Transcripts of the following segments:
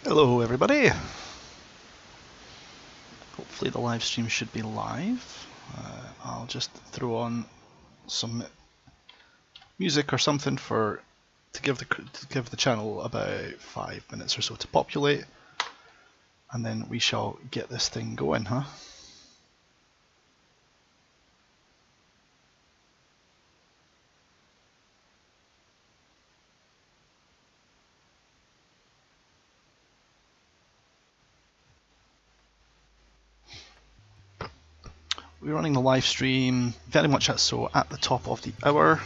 Hello everybody! Hopefully the live stream should be live. I'll just throw on some music or something to give the channel about 5 minutes or so to populate, and then we shall get this thing going, huh? We're running the live stream very much so at the top of the hour,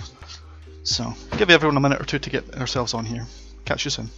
so give everyone a minute or two to get ourselves on here. Catch you soon.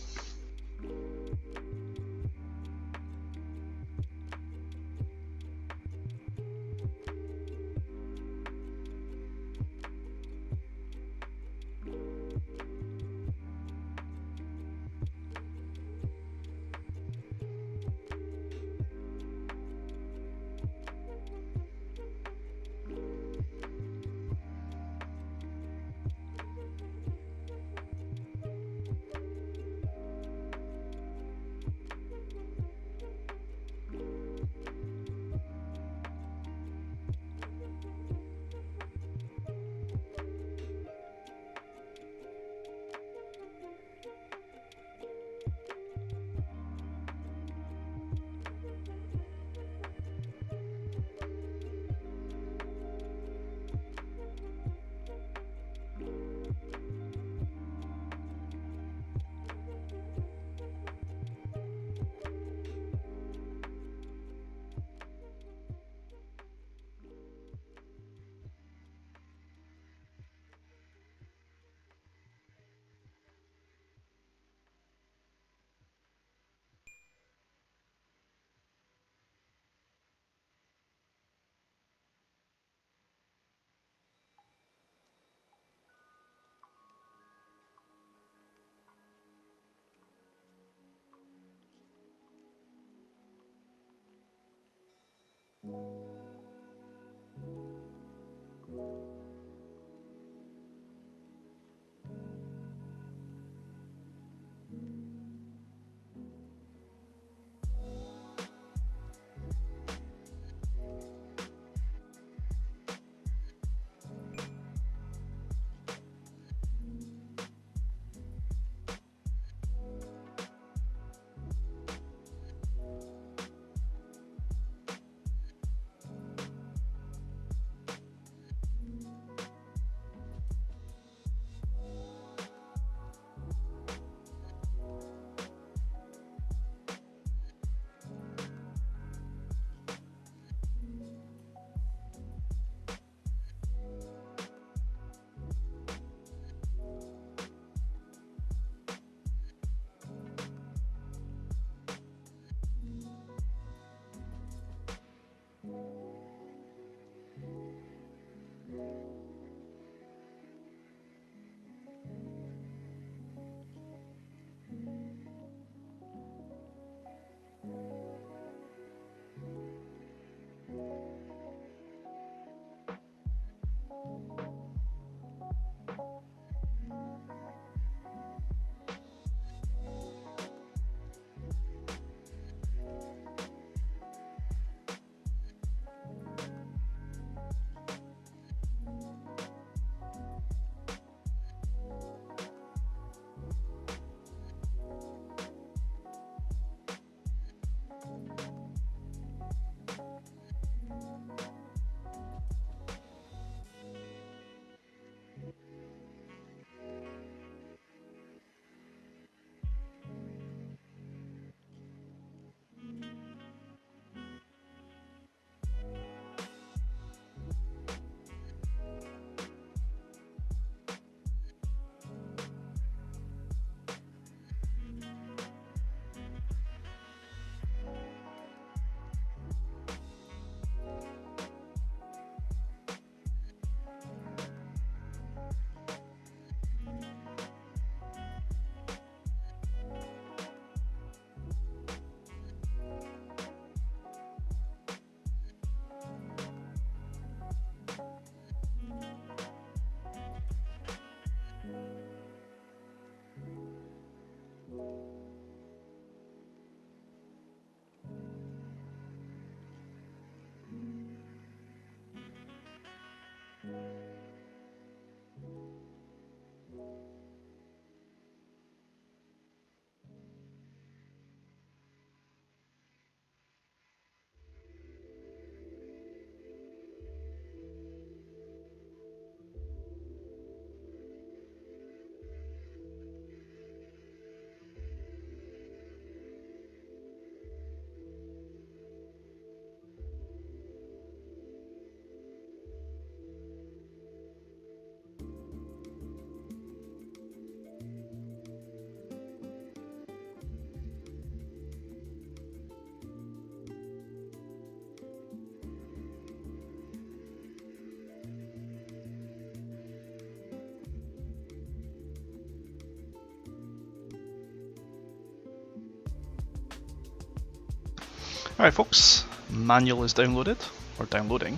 Alright folks, manual is downloaded, or downloading.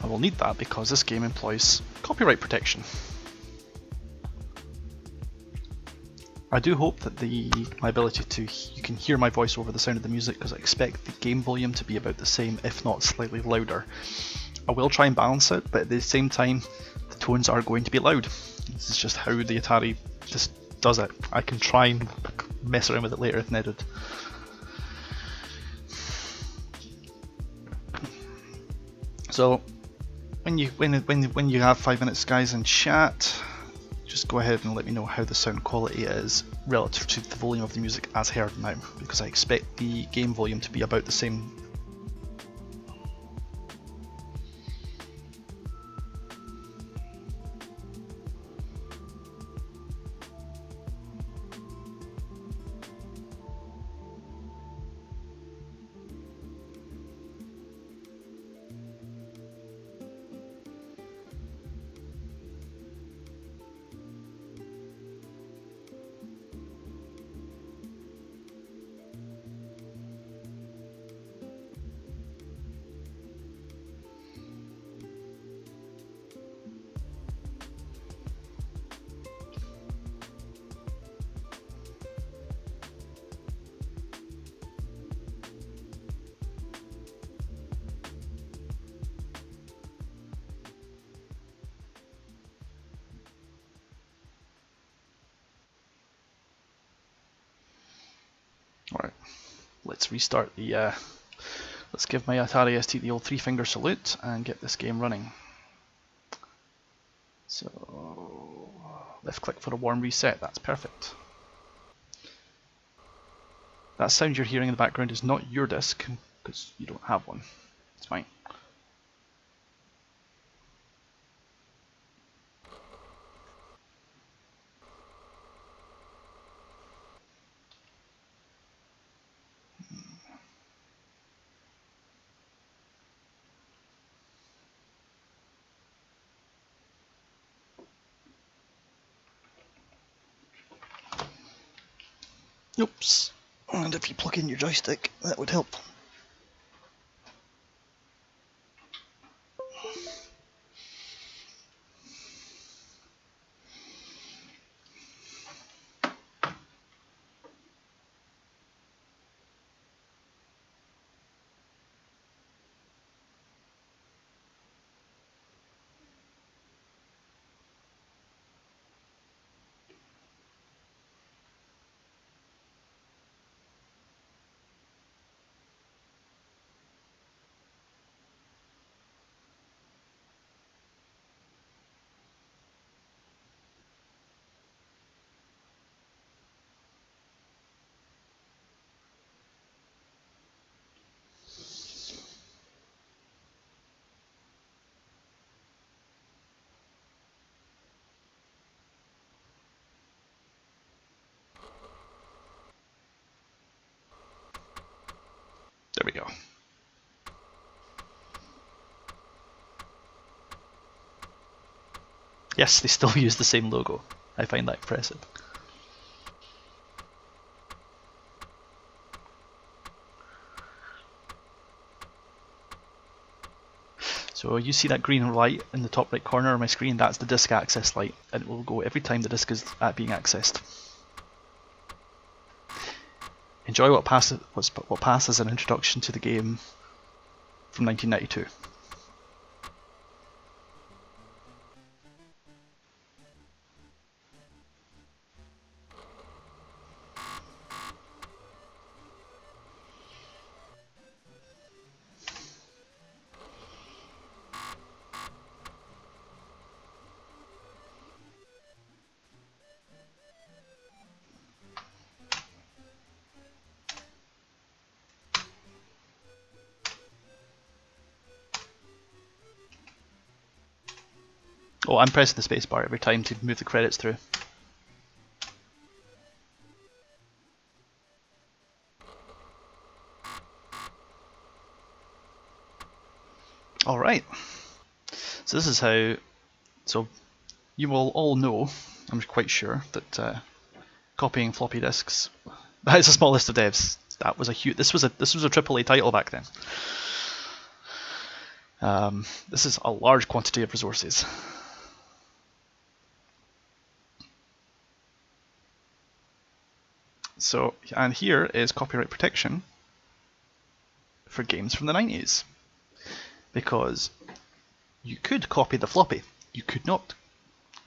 I will need that because this game employs copyright protection. I do hope that my ability to, you can hear my voice over the sound of the music, because I expect the game volume to be about the same, if not slightly louder. I will try and balance it, but at the same time, the tones are going to be loud. This is just how the Atari just does it. I can try and mess around with it later if needed. So, when you have 5 minutes, guys, in chat, just go ahead and let me know how the sound quality is relative to the volume of the music as heard now, because I expect the game volume to be about the same. Alright, let's restart the, let's give my Atari ST the old 3-finger salute and get this game running. So, left click for a warm reset, that's perfect. That sound you're hearing in the background is not your disc, because you don't have one. It's fine. Oops. And if you plug in your joystick, that would help. There we go. Yes, they still use the same logo. I find that impressive. So you see that green light in the top right corner of my screen, that's the disk access light, and it will go every time the disk is being accessed. Enjoy what passes an introduction to the game from 1992. Oh, I'm pressing the spacebar every time to move the credits through. Alright, so this is how, so you will all know, I'm quite sure, that copying floppy disks, that is a small list of devs. That was a huge. This was a AAA title back then. This is a large quantity of resources. So, and here is copyright protection for games from the 90s. Because you could copy the floppy, you could not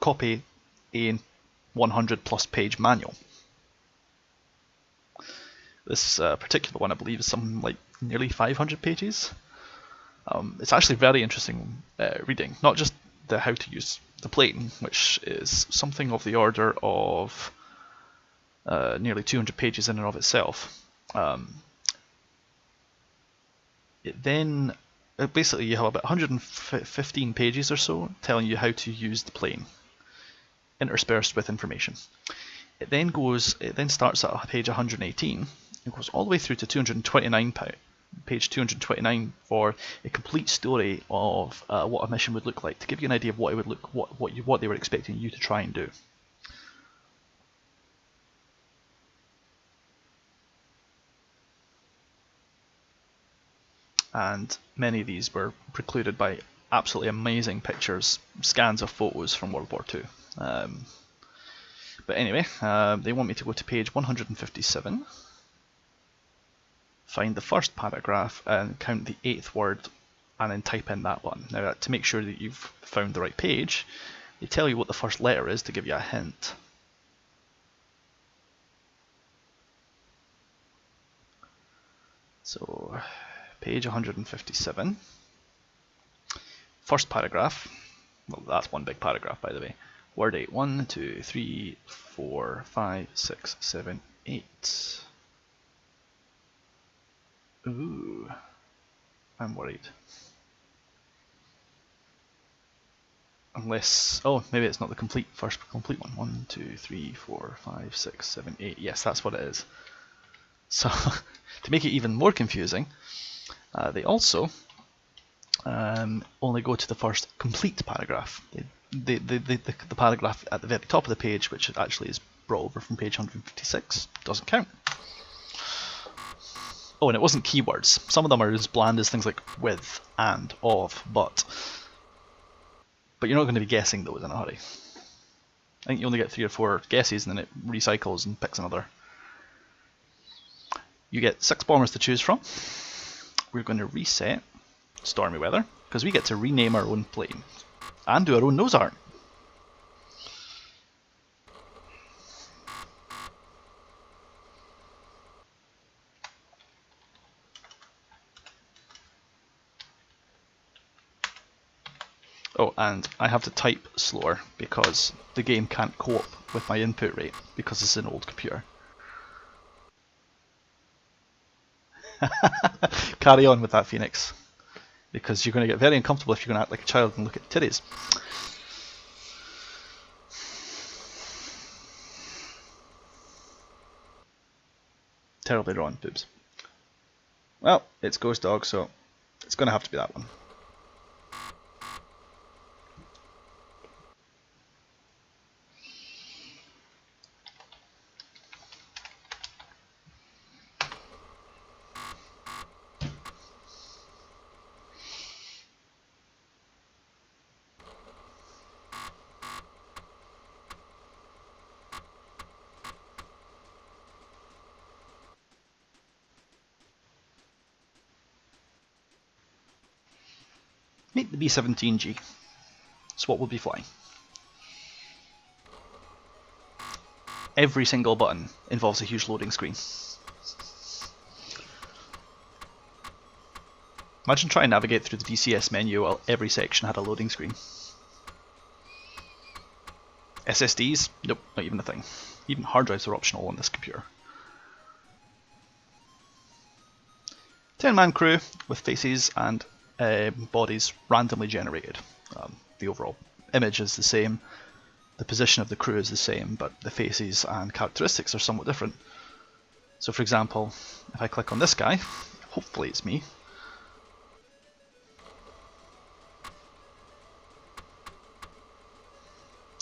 copy a 100 plus page manual. This particular one, I believe, is something like nearly 500 pages. It's actually very interesting reading, not just the how to use the plane, which is something of the order of nearly 200 pages in and of itself. Basically you have about 115 pages or so telling you how to use the plane, interspersed with information. It then starts at page 118 and goes all the way through to 229 page 229 for a complete story of what a mission would look like, to give you an idea of what it would look, what they were expecting you to try and do. And many of these were precluded by absolutely amazing pictures, scans of photos from World War II. But anyway, they want me to go to page 157, find the first paragraph and count the 8th word and then type in that one. Now, to make sure that you've found the right page, they tell you what the first letter is to give you a hint. So, page 157, first paragraph, well, that's one big paragraph, by the way. Word 8, 1, 2, 3, 4, 5, 6, 7, 8. Ooh, I'm worried. Unless, oh, maybe it's not the first complete one. 1, 2, 3, 4, 5, 6, 7, 8. Yes, that's what it is. So, to make it even more confusing, they also only go to the first complete paragraph. The paragraph at the very top of the page, which actually is brought over from page 156, doesn't count. Oh, and it wasn't keywords. Some of them are as bland as things like with, and, of, but you're not going to be guessing those in a hurry. I think you only get 3 or 4 guesses and then it recycles and picks another. You get 6 bombers to choose from. We're going to reset Stormy Weather, because we get to rename our own plane and do our own nose art. Oh, and I have to type slower because the game can't cope with my input rate because it's an old computer. Carry on with that, Phoenix, because you're going to get very uncomfortable if you're going to act like a child and look at titties. Terribly drawn boobs. Well, it's Ghost Dog, so it's going to have to be that one. Meet the B17G. It's what we'll be flying. Every single button involves a huge loading screen. Imagine trying to navigate through the DCS menu while every section had a loading screen. SSDs? Nope, not even a thing. Even hard drives are optional on this computer. 10-man crew with faces and bodies randomly generated. The overall image is the same, the position of the crew is the same, but the faces and characteristics are somewhat different. So for example, if I click on this guy, hopefully it's me.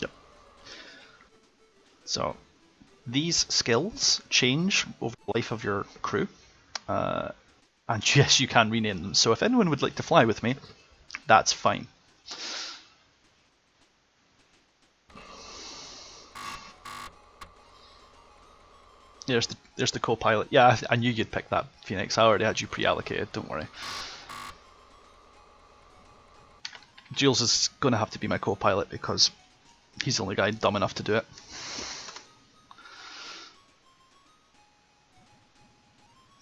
Yep. So these skills change over the life of your crew. And yes, you can rename them. So if anyone would like to fly with me, that's fine. There's the co-pilot. Yeah, I knew you'd pick that, Phoenix. I already had you pre-allocated, don't worry. Jules is going to have to be my co-pilot because he's the only guy dumb enough to do it.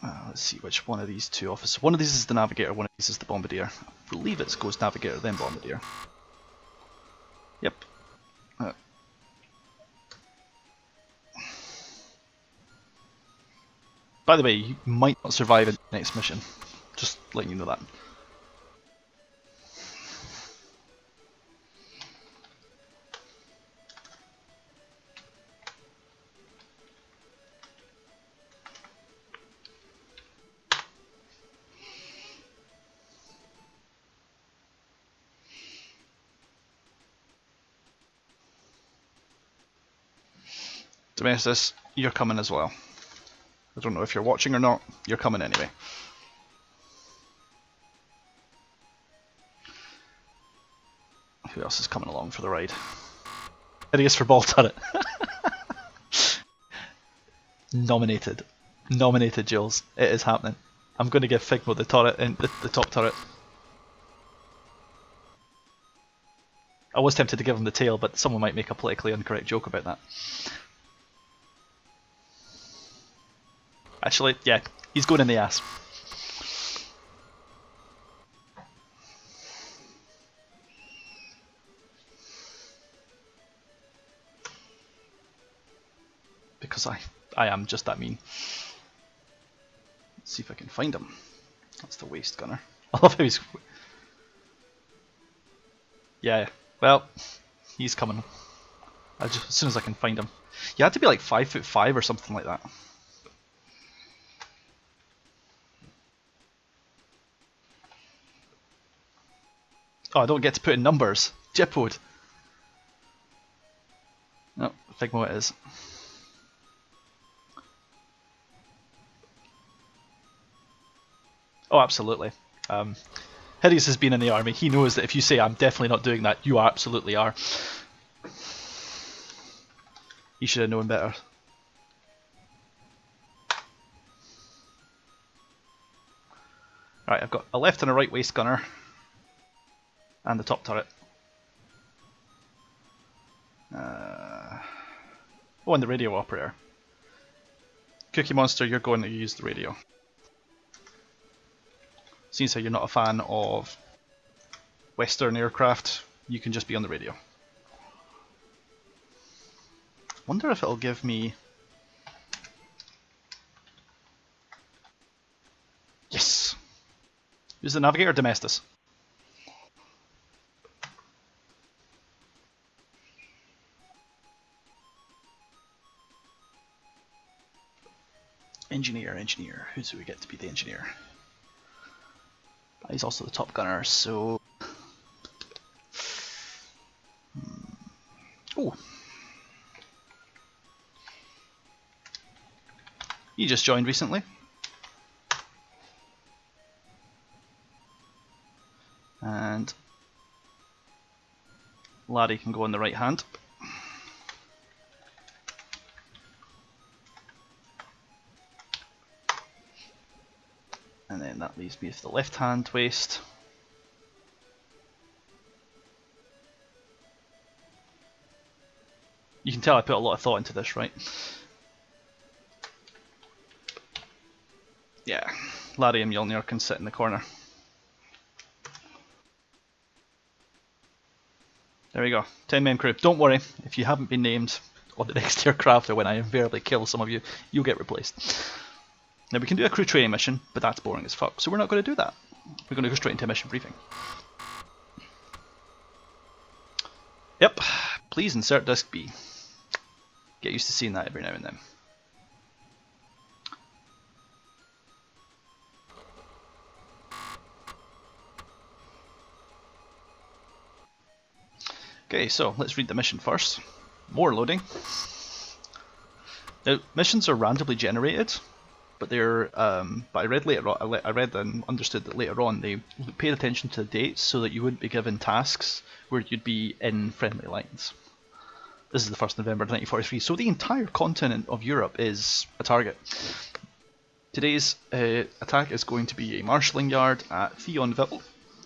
Let's see which one of these two officers. One of these is the navigator, one of these is the bombardier. I believe it goes navigator then bombardier. Yep. By the way, you might not survive in the next mission. Just letting you know that. Domestis, you're coming as well. I don't know if you're watching or not, you're coming anyway. Who else is coming along for the ride? Hideous for ball turret. Nominated. Nominated, Jules. It is happening. I'm going to give Figmo the turret and the top turret. I was tempted to give him the tail, but someone might make a politically incorrect joke about that. Actually, yeah, he's going in the ass. Because I am just that mean. Let's see if I can find him. That's the waste gunner. I love how he's... Yeah, well, he's coming. As soon as I can find him. You had to be like 5'5" or something like that. Oh, I don't get to put in numbers. Jipwood. No, Figmo it is. Oh, absolutely. Hideous has been in the army. He knows that if you say I'm definitely not doing that, you absolutely are. He should have known better. Right, I've got a left and a right waist gunner. And the top turret. Oh, and the radio operator. Cookie Monster, you're going to use the radio. Seems how you're not a fan of Western aircraft, you can just be on the radio. Wonder if it'll give me... Yes! Who's the navigator? Domestis. Engineer. Who do we get to be the engineer? He's also the top gunner, so... Oh! You just joined recently. And... Laddie can go on the right hand. And then that leaves me with the left hand waist. You can tell I put a lot of thought into this, right? Yeah, Larry and Mjolnir can sit in the corner. There we go, 10-man crew. Don't worry, if you haven't been named on the next aircraft or when I invariably kill some of you, you'll get replaced. Now we can do a crew training mission, but that's boring as fuck, so we're not going to do that. We're going to go straight into a mission briefing. Yep, please insert disc B. Get used to seeing that every now and then. Okay, so let's read the mission first. More loading. Now, missions are randomly generated, but I read later on, I read and understood that later on they paid attention to the dates so that you wouldn't be given tasks where you'd be in friendly lines. This is the 1st November 1943, so the entire continent of Europe is a target. Today's attack is going to be a marshalling yard at Thionville.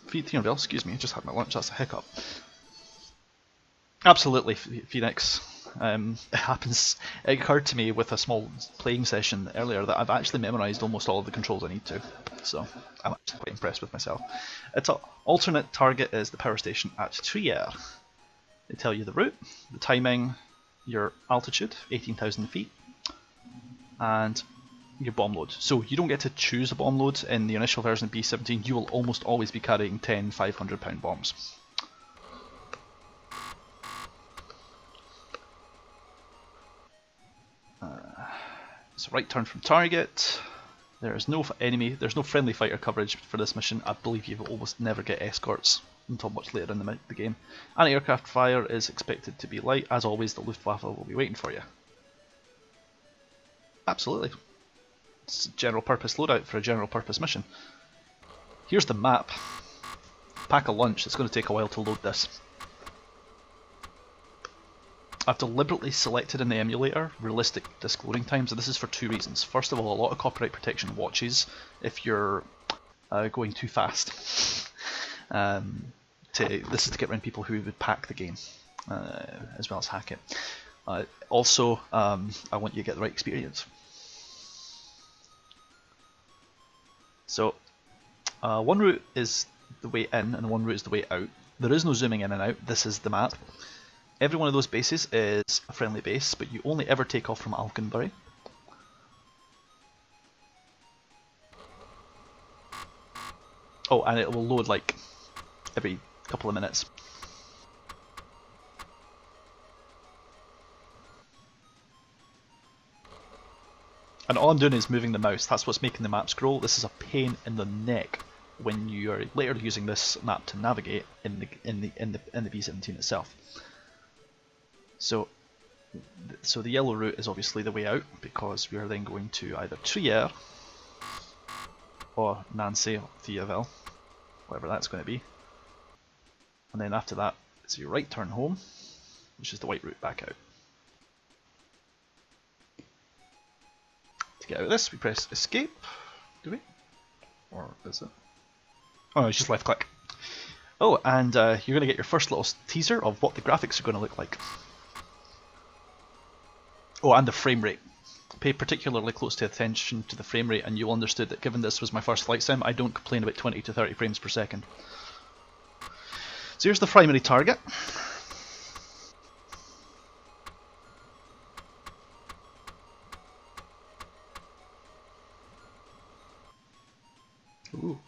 Thionville, excuse me, just had my lunch, that's a hiccup. Absolutely, Phoenix. It happens. It occurred to me with a small playing session earlier that I've actually memorised almost all of the controls I need to, so I'm actually quite impressed with myself. Its alternate target is the power station at Trier. They tell you the route, the timing, your altitude, 18,000 feet, and your bomb load. So you don't get to choose a bomb load in the initial version of B17, you will almost always be carrying 10 500-pound bombs. So right turn from target. There's no friendly fighter coverage for this mission. I believe you will almost never get escorts until much later in the game. Anti-aircraft fire is expected to be light. As always, the Luftwaffe will be waiting for you. Absolutely. It's a general purpose loadout for a general purpose mission. Here's the map. Pack a lunch. It's going to take a while to load this. I've deliberately selected in the emulator realistic disk loading times, and this is for two reasons. First of all, a lot of copyright protection watches if you're going too fast. This is to get around people who would pack the game, as well as hack it. Also, I want you to get the right experience. So, one route is the way in, and one route is the way out. There is no zooming in and out. This is the map. Every one of those bases is a friendly base, but you only ever take off from Alconbury. Oh, and it will load like every couple of minutes. And all I'm doing is moving the mouse. That's what's making the map scroll. This is a pain in the neck when you are later using this map to navigate in the B17 itself. So the yellow route is obviously the way out, because we are then going to either Trier or Nancy or Thionville, whatever that's going to be. And then after that, it's your right turn home, which is the white route back out. To get out of this, we press escape, do we? Or is it? Oh no, it's just left click. Oh, and you're going to get your first little teaser of what the graphics are going to look like. Oh, and the frame rate. Pay particularly close attention to the frame rate, and you'll understand that given this was my first flight sim, I don't complain about 20 to 30 frames per second. So here's the primary target. Ooh,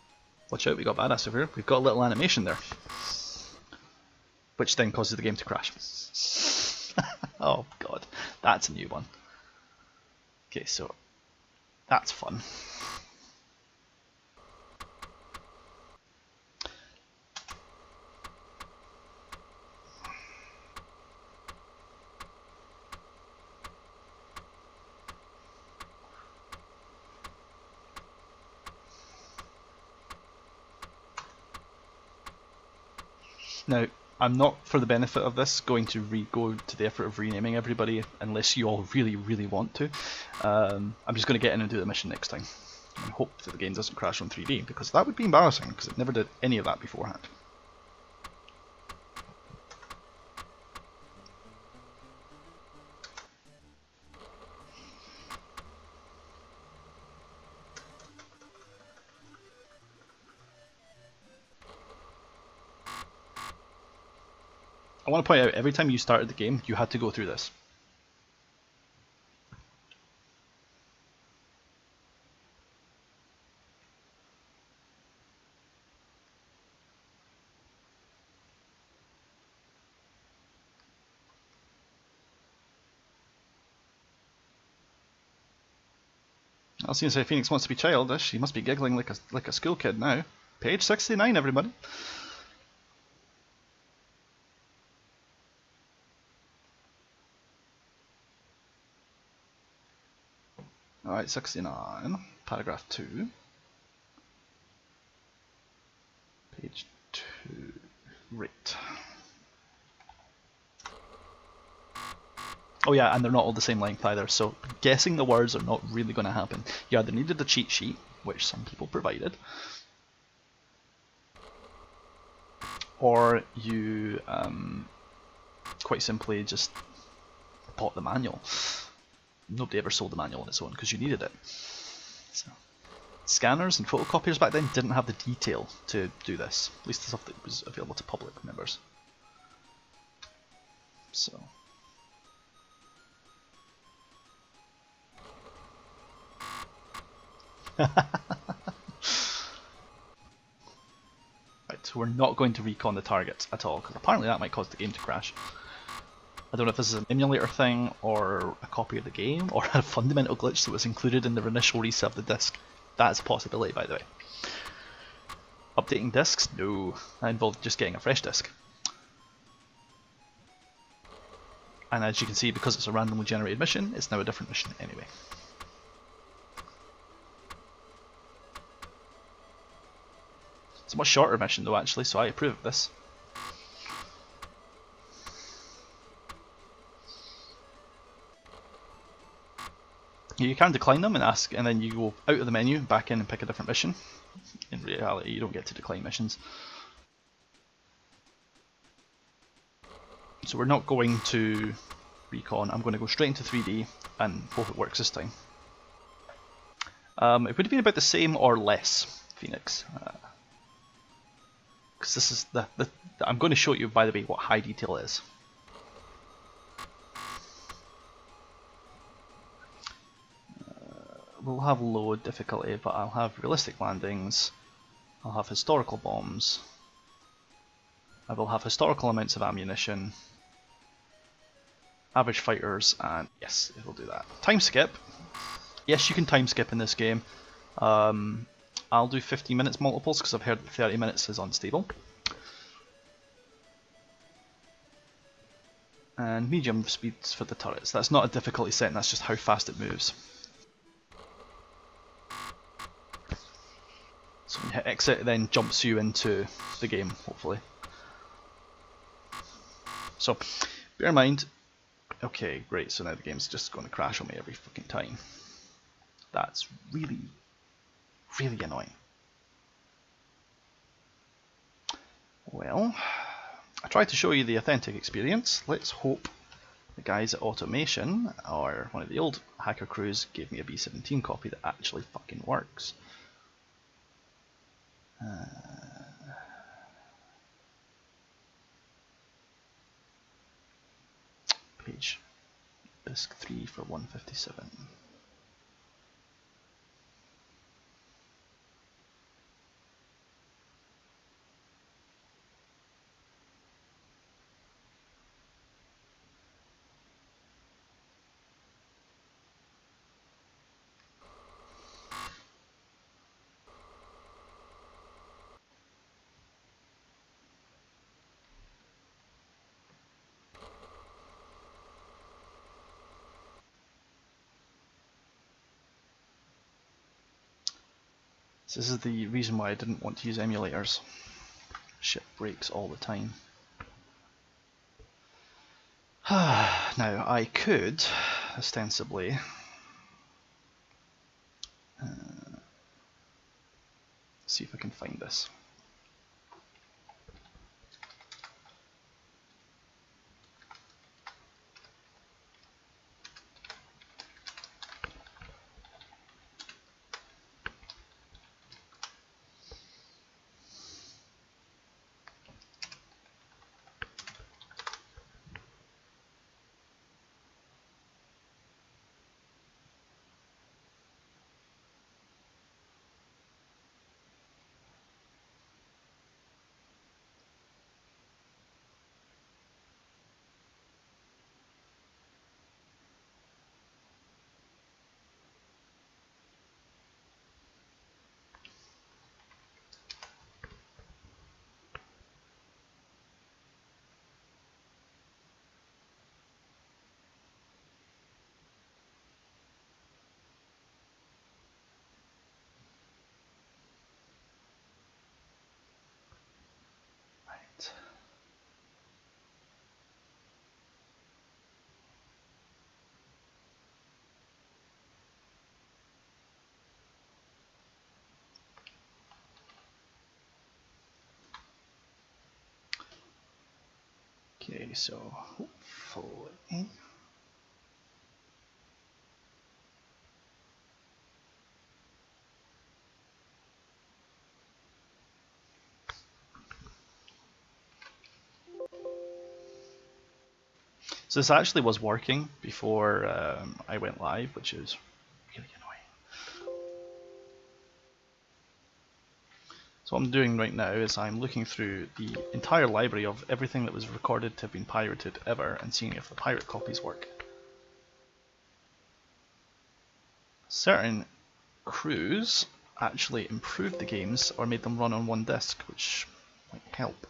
watch out, we got badass over here. We've got a little animation there, which then causes the game to crash. Oh god, that's a new one. Okay, so that's fun. Now, I'm not, for the benefit of this, going to go to the effort of renaming everybody unless you all really, really want to. I'm just going to get in and do the mission next time and hope that the game doesn't crash on 3D, because that would be embarrassing, because it never did any of that beforehand. I want to point out, every time you started the game, you had to go through this. I was going to say, Phoenix wants to be childish. He must be giggling like a school kid now. Page 69, everybody. Alright, 69, paragraph 2, page 2, right. Oh yeah, and they're not all the same length either, so guessing the words are not really going to happen. You either needed a cheat sheet, which some people provided, or you quite simply just bought the manual. Nobody ever sold the manual on its own because you needed it. So, scanners and photocopiers back then didn't have the detail to do this, at least the stuff that was available to public members. So. Right, so we're not going to recon the target at all, because apparently that might cause the game to crash. I don't know if this is an emulator thing, or a copy of the game, or a fundamental glitch that was included in the initial reset of the disc. That is a possibility, by the way. Updating discs? No. That involved just getting a fresh disc. And as you can see, because it's a randomly generated mission, it's now a different mission anyway. It's a much shorter mission though, actually, so I approve of this. You can decline them and ask, and then you go out of the menu, back in and pick a different mission. In reality, you don't get to decline missions. So we're not going to recon, I'm going to go straight into 3D and hope it works this time. It would have been about the same or less, Phoenix. Because this is I'm going to show you, by the way, what high detail is. We'll have low difficulty, but I'll have realistic landings, I'll have historical bombs, I will have historical amounts of ammunition, average fighters, and yes, it will do that. Time skip. Yes, you can time skip in this game. I'll do 15 minutes multiples because I've heard that 30 minutes is unstable. And medium speeds for the turrets. That's not a difficulty setting, that's just how fast it moves. So when you hit exit, it then jumps you into the game, hopefully. So, bear in mind, okay, great, so now the game's just going to crash on me every fucking time. That's really, really annoying. Well, I tried to show you the authentic experience. Let's hope the guys at Automation, or one of the old hacker crews, gave me a B17 copy that actually fucking works. Page disk 3 for 157. This is the reason why I didn't want to use emulators. Shit breaks all the time. Now, I could, ostensibly, see if I can find this. Okay, so hopefully... So this actually was working before I went live, which is really annoying. So what I'm doing right now is I'm looking through the entire library of everything that was recorded to have been pirated ever and seeing if the pirate copies work. Certain crews actually improved the games or made them run on one disk, which might help.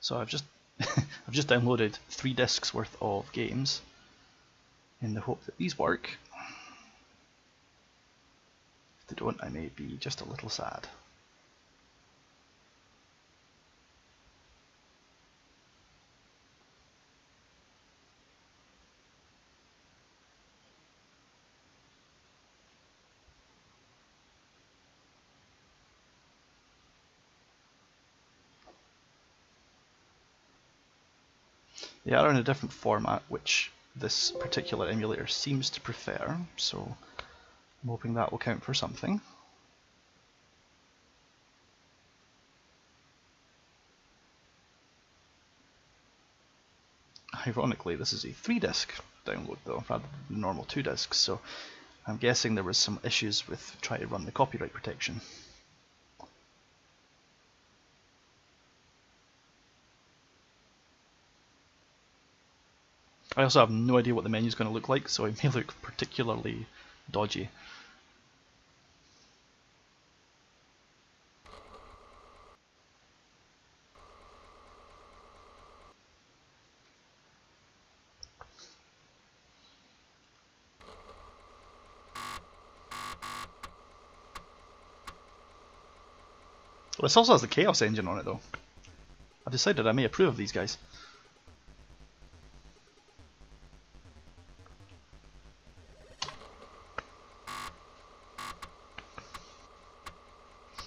So I've just I've just downloaded 3 discs worth of games in the hope that these work. If they don't, I may be just a little sad. They are in a different format, which this particular emulator seems to prefer, so I'm hoping that will count for something. Ironically, this is a 3-disc download though, rather than normal 2 discs, so I'm guessing there was some issues with trying to run the copyright protection. I also have no idea what the menu is going to look like, so it may look particularly dodgy. Well, this also has the Chaos engine on it though. I've decided I may approve of these guys.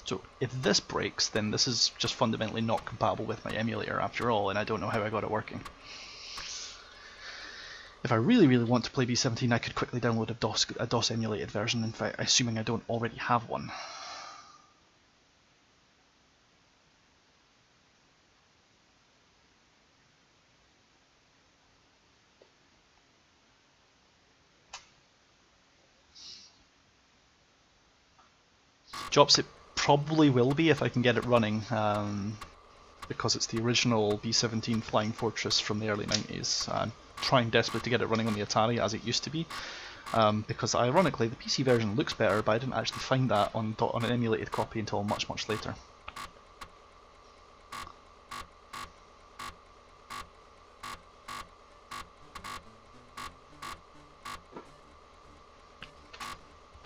So if this breaks, then this is just fundamentally not compatible with my emulator after all, and I don't know how I got it working. If I really want to play B17, I could quickly download a DOS emulated version, in fact, assuming I don't already have one. Drops, it probably will be if I can get it running, because it's the original B17 Flying Fortress from the early 90s. I'm trying desperately to get it running on the Atari as it used to be, because ironically the PC version looks better, but I didn't actually find that on an emulated copy until much later.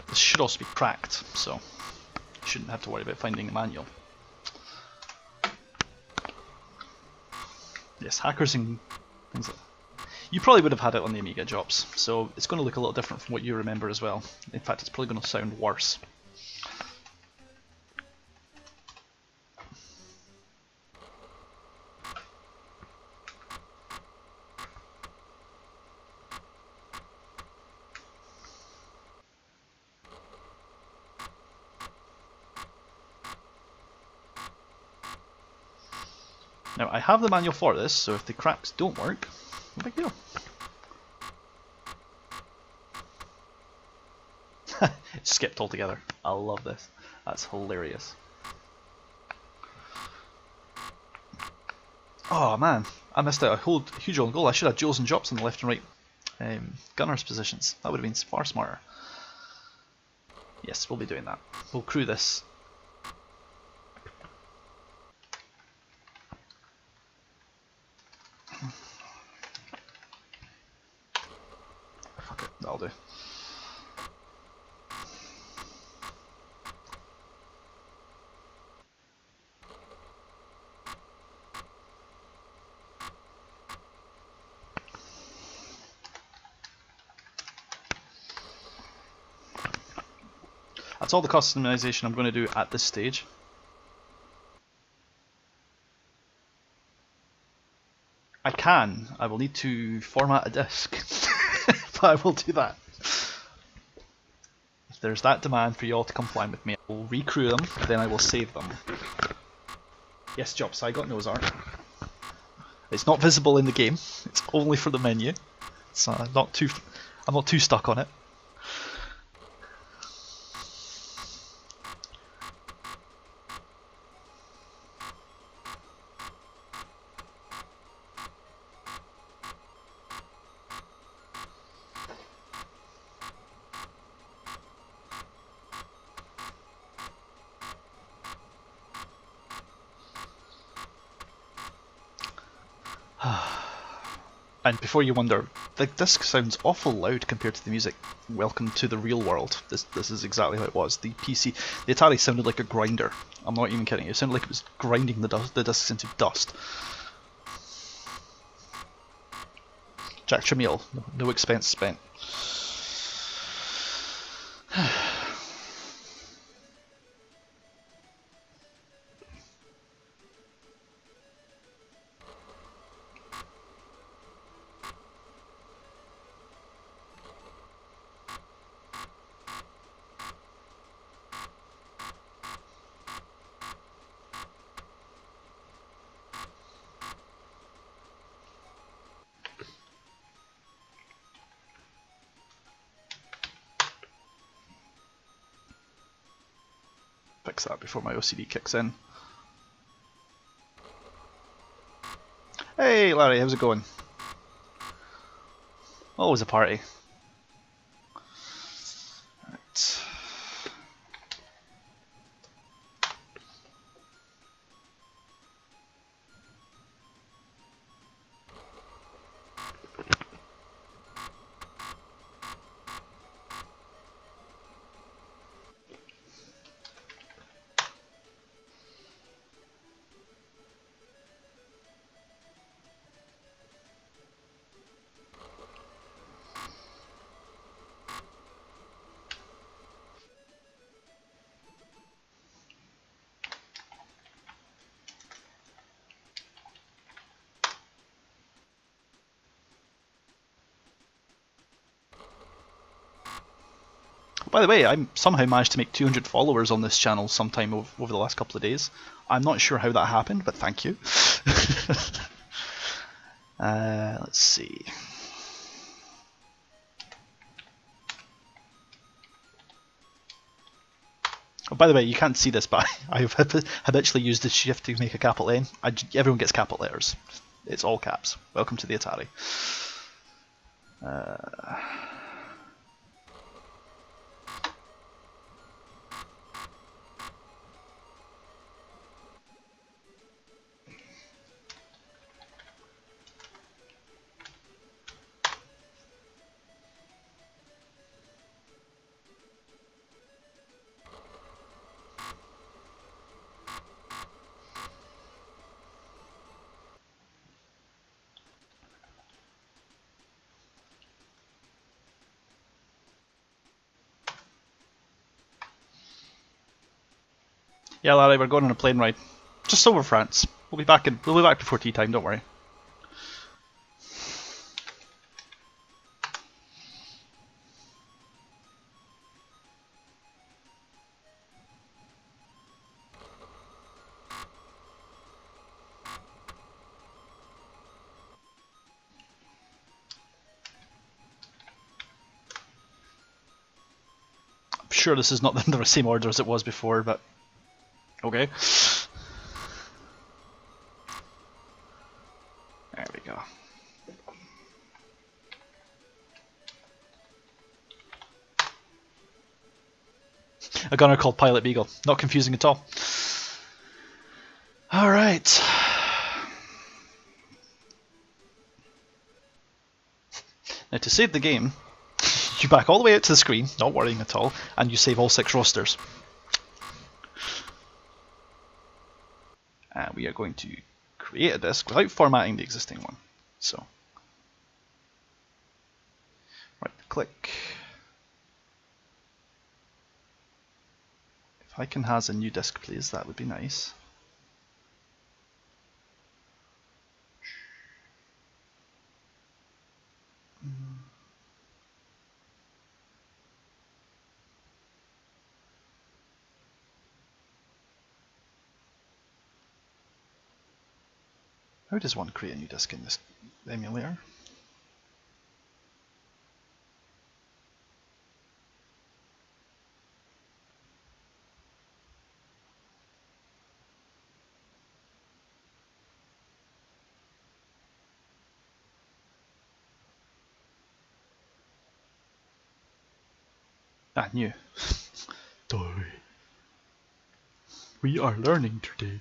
This should also be cracked, so you shouldn't have to worry about finding a manual. Yes, hackers and things like that. You probably would have had it on the Amiga Jobs, so it's going to look a little different from what you remember as well. In fact, it's probably going to sound worse. Now, I have the manual for this, so if the cracks don't work, no big deal. It skipped altogether. I love this. That's hilarious. Oh man, I missed out a huge own goal. I should have Jules and Jops on the left and right gunners positions. That would have been far smarter. Yes, we'll be doing that. We'll crew this. Fuck it, that'll do. That's all the customization I'm going to do at this stage. I will need to format a disk, but I will do that. If there's that demand for you all to comply with me, I will recrew them, then I will save them. Yes, Jops, I got nose art. It's not visible in the game, it's only for the menu, so I'm not too stuck on it. And before you wonder, the disc sounds awful loud compared to the music. Welcome to the real world. This is exactly how it was. The Atari sounded like a grinder. I'm not even kidding. It sounded like it was grinding the discs into dust. Jack Tramiel, no expense spent. Fix that before my OCD kicks in. Hey Larry, how's it going? Always a party. Right. By the way, I somehow managed to make 200 followers on this channel sometime over the last couple of days. I'm not sure how that happened, but thank you. Let's see. Oh, by the way, you can't see this, but I've habitually used the shift to make a capital N. Everyone gets capital letters. It's all caps. Welcome to the Atari. Yeah, Larry, we're going on a plane ride. Just over France. We'll be back before tea time, don't worry. sure this is not the same order as it was before, but okay. There we go. A gunner called Pilot Beagle. Not confusing at all. Alright. Now to save the game, you back all the way out to the screen, not worrying at all, and you save all 6 rosters. And we are going to create a disk without formatting the existing one. So, right click. If I can has a new disk please, that would be nice. How does one create a new disk in this emulator? Ah, new. We are learning today.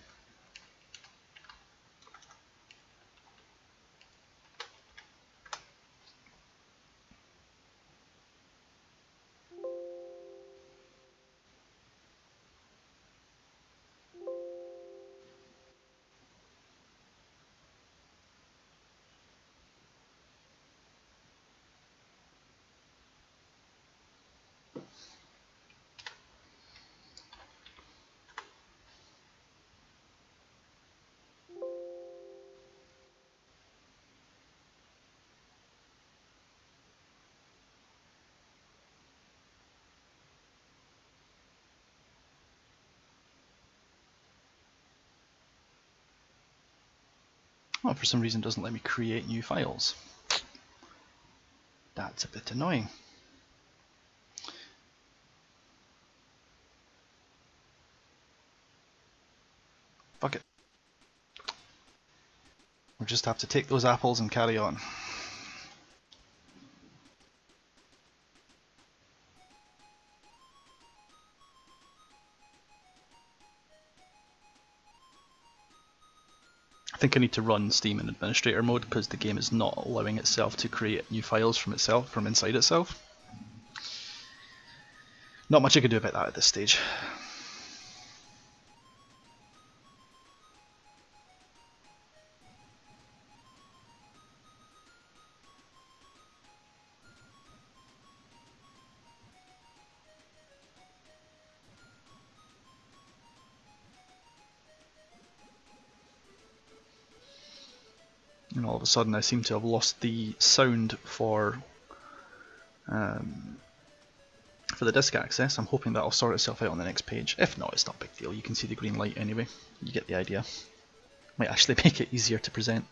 Oh, for some reason it doesn't let me create new files. That's a bit annoying. Fuck it. We'll just have to take those apples and carry on. I think I need to run Steam in administrator mode because the game is not allowing itself to create new files from inside itself. Not much I can do about that at this stage. And all of a sudden I seem to have lost the sound for the disk access. I'm hoping that'll sort itself out on the next page. If not, it's not a big deal. You can see the green light anyway. You get the idea. Might actually make it easier to present.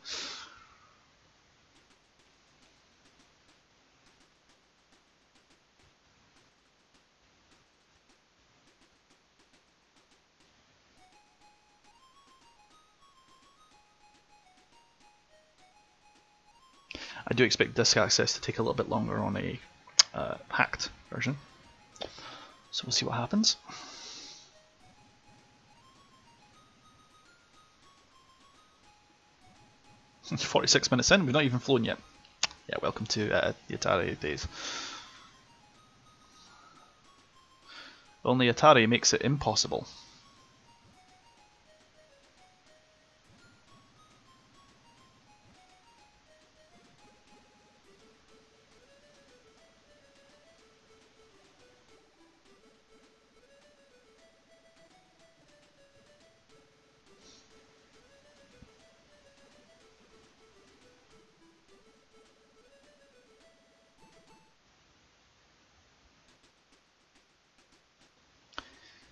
I do expect disk access to take a little bit longer on a hacked version. So we'll see what happens. It's 46 minutes in, we've not even flown yet. Yeah, welcome to the Atari days. Only Atari makes it impossible.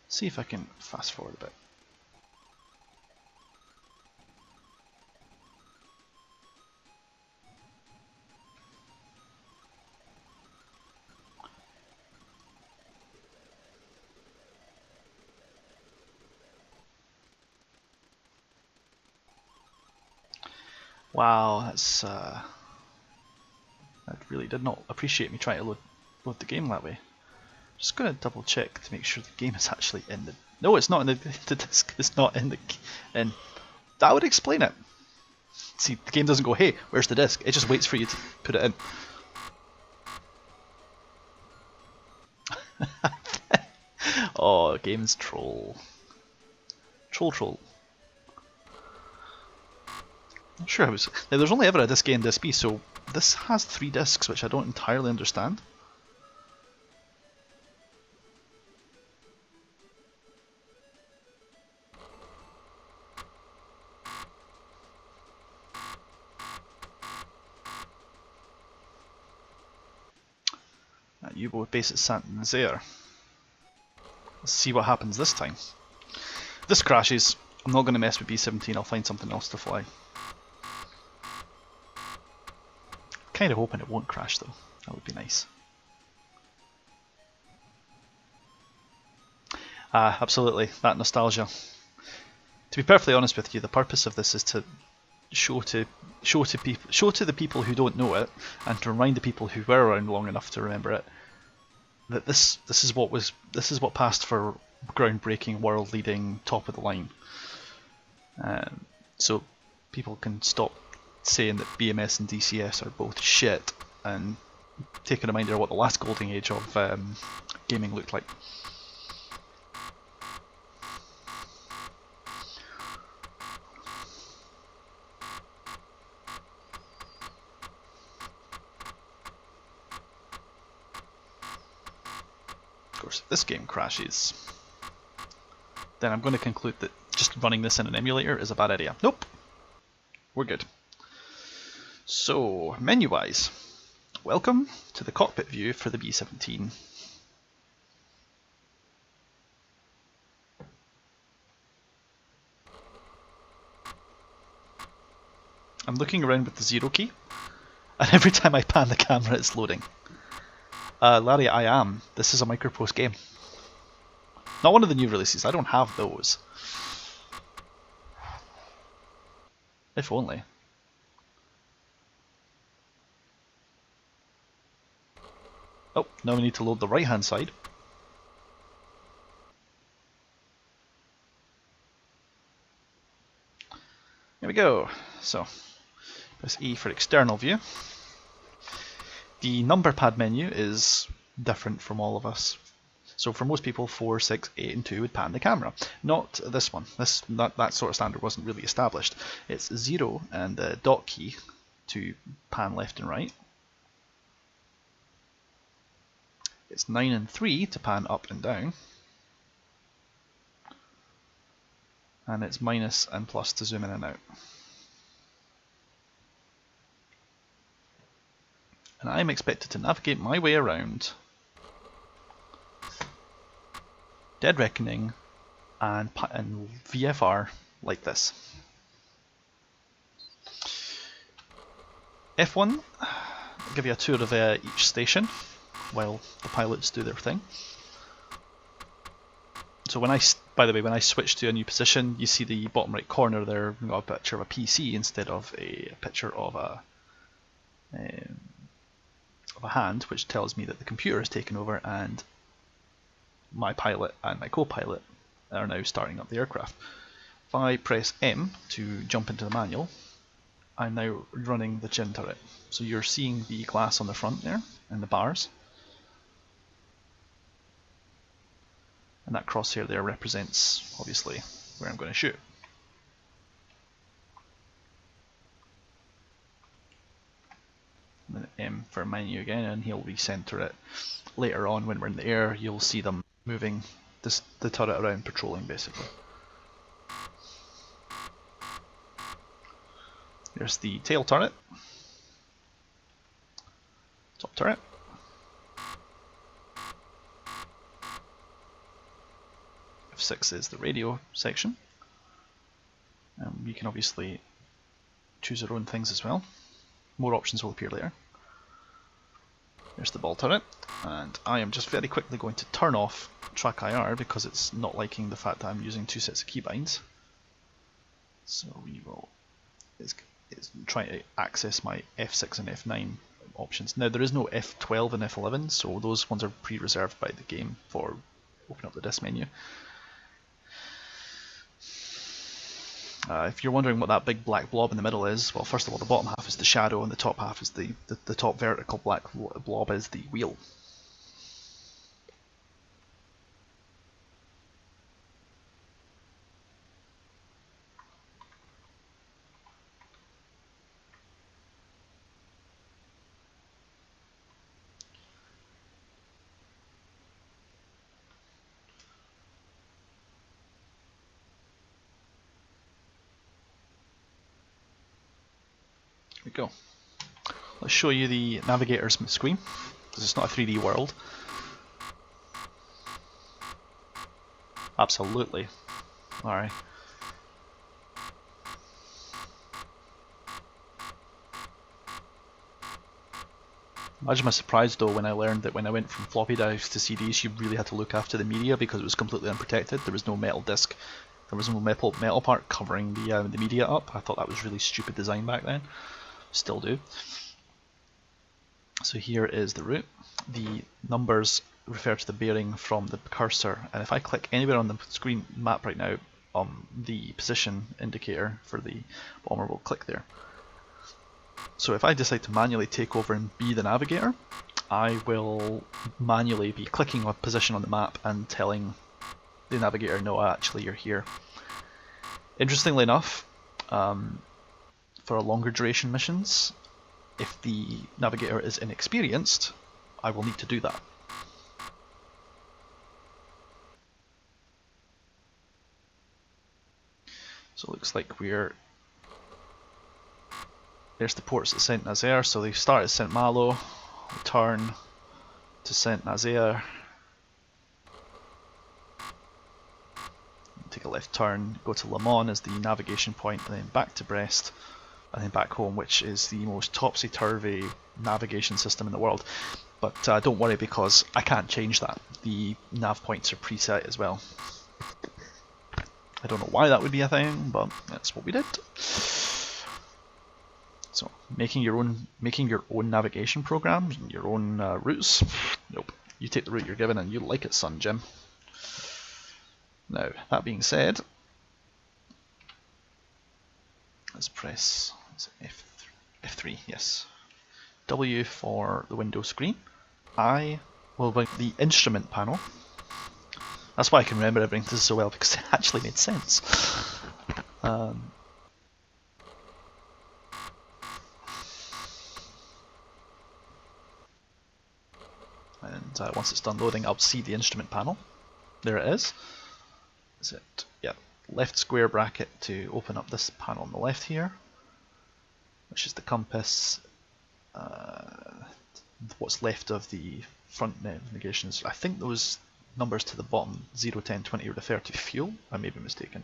See if I can fast forward a bit. Wow, that really did not appreciate me trying to load the game that way. Just gonna double check to make sure the game is actually in the. No, it's not in the disc. It's not in the. And that would explain it. See, the game doesn't go, "Hey, where's the disc?" It just waits for you to put it in. Oh, game's troll. Troll. Not sure how it's. Now, there's only ever a disc A and disc B, so this has 3 discs, which I don't entirely understand. That U-boat base at Saint-Nazaire. Let's see what happens this time. If this crashes, I'm not going to mess with B17, I'll find something else to fly. Kind of hoping it won't crash though, that would be nice. Ah, absolutely, that nostalgia. To be perfectly honest with you, the purpose of this is to show to the people who don't know it, and to remind the people who were around long enough to remember it, that this is what passed for groundbreaking, world-leading, top of the line. So people can stop saying that BMS and DCS are both shit, and take a reminder of what the last golden age of gaming looked like. Of course, if this game crashes, then I'm going to conclude that just running this in an emulator is a bad idea. Nope, we're good. So, menu-wise, welcome to the cockpit view for the B17. I'm looking around with the 0 key, and every time I pan the camera it's loading. Larry, I am. This is a micropost game. Not one of the new releases, I don't have those. If only. Oh, now we need to load the right hand side. There we go. So, press E for external view. The number pad menu is different from all of us. So for most people, 4, 6, 8 and 2 would pan the camera. Not this one. That sort of standard wasn't really established. It's 0 and the dot key to pan left and right. It's 9 and 3 to pan up and down. And it's minus and plus to zoom in and out. And I'm expected to navigate my way around Dead Reckoning and VFR like this. F1, I'll give you a tour of each station while the pilots do their thing. So by the way, when I switch to a new position, you see the bottom right corner there, we've got a picture of a PC instead of a picture of a hand, which tells me that the computer has taken over and my pilot and my co-pilot are now starting up the aircraft. If I press M to jump into the manual, I'm now running the chin turret. So you're seeing the glass on the front there and the bars. And that crosshair there represents, obviously, where I'm going to shoot. And then M for menu again, and he'll recenter it. Later on, when we're in the air, you'll see them moving the turret around, patrolling basically. There's the tail turret, top turret, F6 is the radio section. You can obviously choose your own things as well. More options will appear later. There's the ball turret, and I am just very quickly going to turn off track IR because it's not liking the fact that I'm using 2 sets of keybinds. So we will. is trying to access my F6 and F9 options. Now there is no F12 and F11, so those ones are pre-reserved by the game for opening up the disk menu. If you're wondering what that big black blob in the middle is, well, first of all, the bottom half is the shadow, and the top half is the top vertical black blob is the wheel. There we go. Let's show you the navigator's screen, because it's not a 3D world. Absolutely. Alright. Imagine my surprise though when I learned that when I went from floppy drives to CDs you really had to look after the media because it was completely unprotected. There was no metal disc, there was no metal part covering the media up. I thought that was really stupid design back then. Still do. So here is the route. The numbers refer to the bearing from the cursor, and if I click anywhere on the screen map right now, the position indicator for the bomber will click there. So if I decide to manually take over and be the navigator, I will manually be clicking on position on the map and telling the navigator, no, actually you're here. Interestingly enough, for longer duration missions, if the navigator is inexperienced, I will need to do that. So it looks like there's the ports at Saint Nazaire, so they start at Saint Malo, turn to Saint Nazaire, take a left turn, go to Le Mans as the navigation point, and then back to Brest, and then back home, which is the most topsy-turvy navigation system in the world. But don't worry, because I can't change that. The nav points are preset as well. I don't know why that would be a thing, but that's what we did. So making your own navigation programs and your own routes. Nope. You take the route you're given and you like it, son, Jim. Now that being said, let's press F3. Yes. W for the window screen. I will bring the instrument panel. That's why I can remember everything so well, because it actually made sense. And once it's done loading, I'll see the instrument panel. There it is. Is it? Yeah. Left square bracket to open up this panel on the left here, which is the compass. What's left of the front navigations. I think those numbers to the bottom, 0, 10, 20, refer to fuel. I may be mistaken.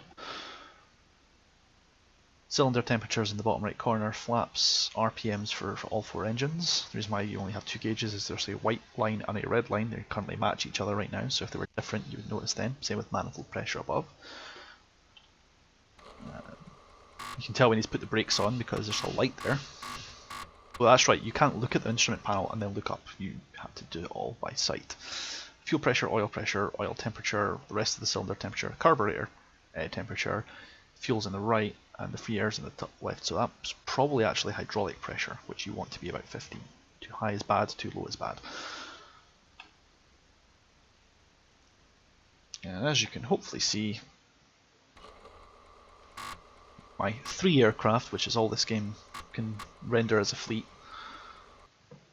Cylinder temperatures in the bottom right corner, flaps, RPMs for all 4 engines. The reason why you only have 2 gauges is there's a white line and a red line. They currently match each other right now, so if they were different you would notice them. Same with manifold pressure above. You can tell when he's put the brakes on because there's a light there. Well, that's right, you can't look at the instrument panel and then look up. You have to do it all by sight. Fuel pressure, oil temperature, the rest of the cylinder temperature, carburetor temperature, fuel's in the right, and the free air's in the top left. So that's probably actually hydraulic pressure, which you want to be about 15. Too high is bad, too low is bad. And as you can hopefully see, my 3 aircraft, which is all this game can render as a fleet,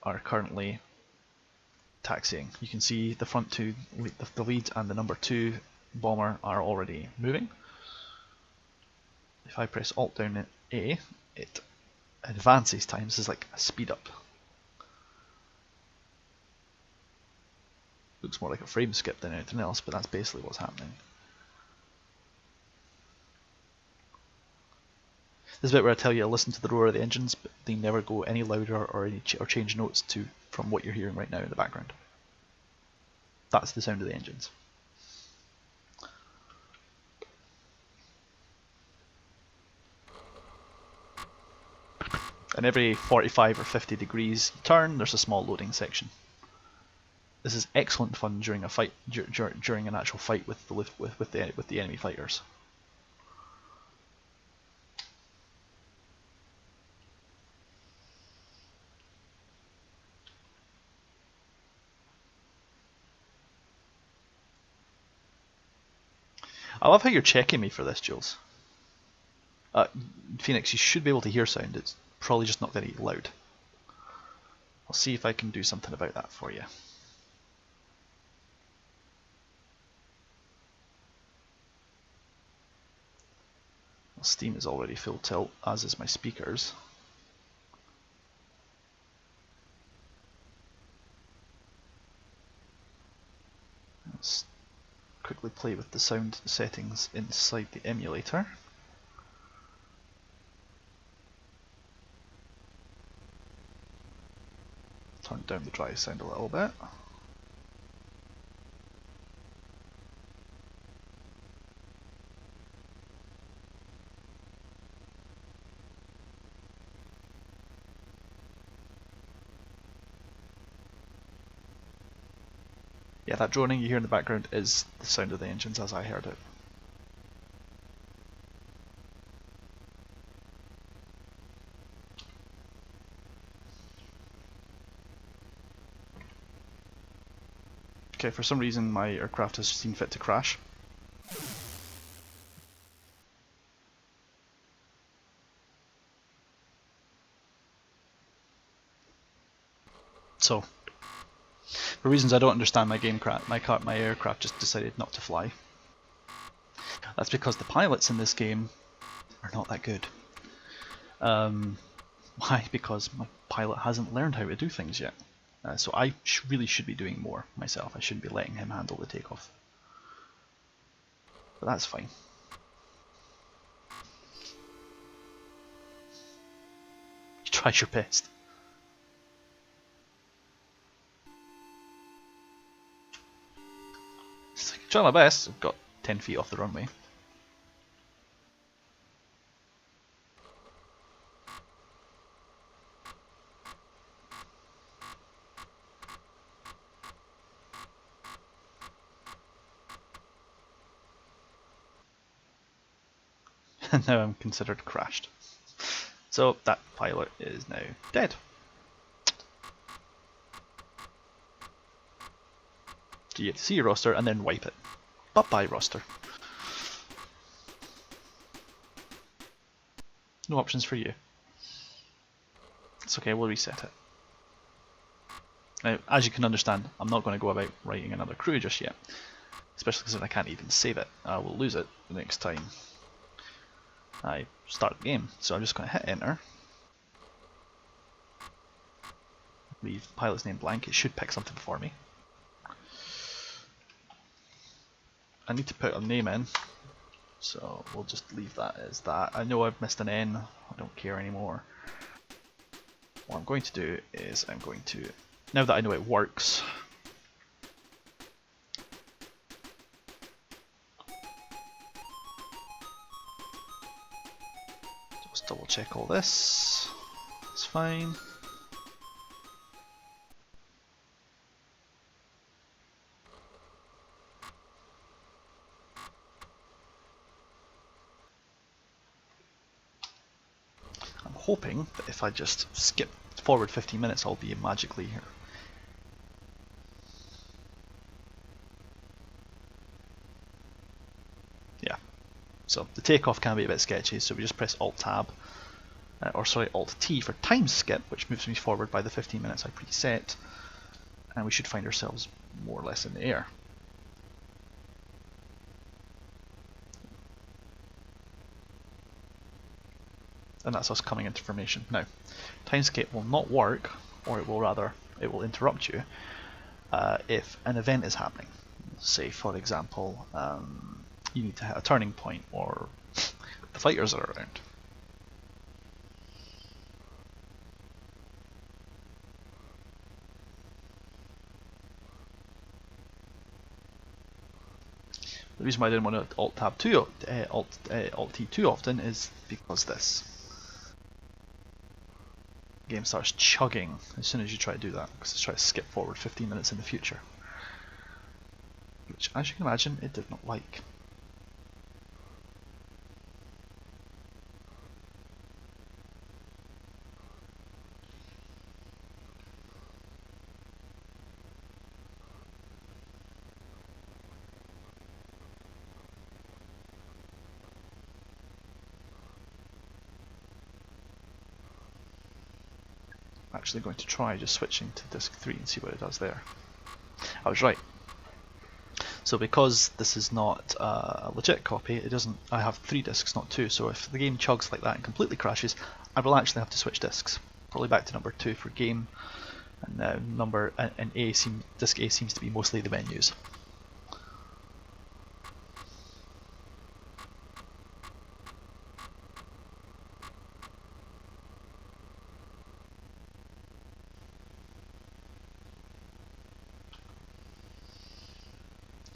are currently taxiing. You can see the front 2, the lead and the number 2 bomber are already moving. If I press Alt down A, it advances time. This is like a speed up. Looks more like a frame skip than anything else, but that's basically what's happening. This is the bit where I tell you to listen to the roar of the engines, but they never go any louder or change notes from what you're hearing right now in the background. That's the sound of the engines. and every 45 or 50 degrees you turn, there's a small loading section. This is excellent fun during a fight, during an actual fight with the enemy fighters. I love how you're checking me for this, Jules. Phoenix, you should be able to hear sound. It's probably just not very loud. I'll see if I can do something about that for you. Well, Steam is already full tilt, as is my speakers. Let's quickly play with the sound settings inside the emulator. Turn down the dry sound a little bit. Yeah, that droning you hear in the background is the sound of the engines as I heard it. Okay, for some reason my aircraft has seen fit to crash. So, for reasons I don't understand, my aircraft just decided not to fly. That's because the pilots in this game are not that good. Why? Because my pilot hasn't learned how to do things yet. So I really should be doing more myself. I shouldn't be letting him handle the takeoff. But that's fine. You tried your best. Try my best. I've got 10 feet off the runway. And now I'm considered crashed. So that pilot is now dead. So you get to see your roster and then wipe it. Bye-bye roster. No options for you. It's okay, we'll reset it. Now, as you can understand, I'm not going to go about writing another crew just yet. Especially because I can't even save it. I will lose it the next time I start the game. So I'm just going to hit enter. Leave pilot's name blank. It should pick something for me. I need to put a name in, so we'll just leave that as that. I know I've missed an N, I don't care anymore. What I'm going to do is I'm going to, now that I know it works, just double check all this, it's fine. Hoping that if I just skip forward 15 minutes I'll be magically here. Yeah, so the takeoff can be a bit sketchy, so we just press Alt-Tab, Alt-T for time skip, which moves me forward by the 15 minutes I preset, and we should find ourselves more or less in the air. And that's us coming into formation. Now, timescape will not work, or it will interrupt you if an event is happening. Say, for example, you need to hit a turning point, or the fighters are around. The reason why I didn't want to Alt-Tab too, Alt-T too often is because this. The game starts chugging as soon as you try to do that, because it's trying to skip forward 15 minutes in the future. Which, as you can imagine, it did not like. I'm actually going to try just switching to disc 3 and see what it does there. I was right. So because this is not a legit copy, it doesn't. I have 3 discs, not 2. So if the game chugs like that and completely crashes, I will actually have to switch discs. Probably back to number 2 for game, and disc A seems to be mostly the menus.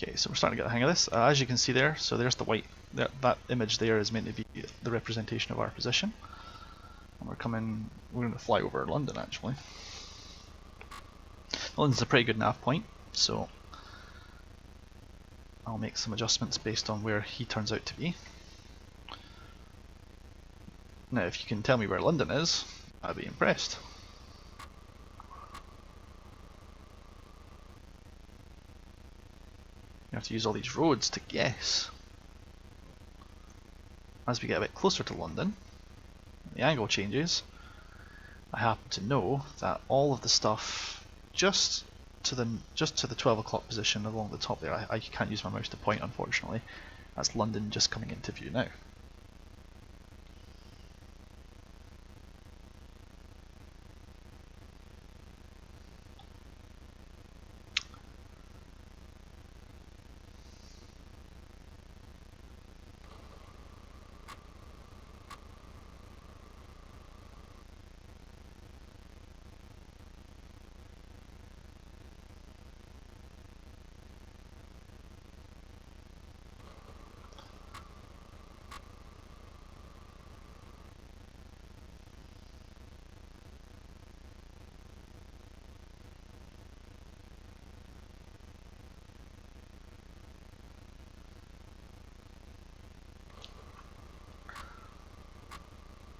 Okay, so we're starting to get the hang of this. As you can see there, so there's the white. That image there is meant to be the representation of our position. And we're going to fly over London actually. London's a pretty good nav point, so I'll make some adjustments based on where he turns out to be. Now, if you can tell me where London is, I'd be impressed. You have to use all these roads to guess. As we get a bit closer to London, the angle changes. I happen to know that all of the stuff just to the 12 o'clock position along the top there, I can't use my mouse to point unfortunately. That's London just coming into view now.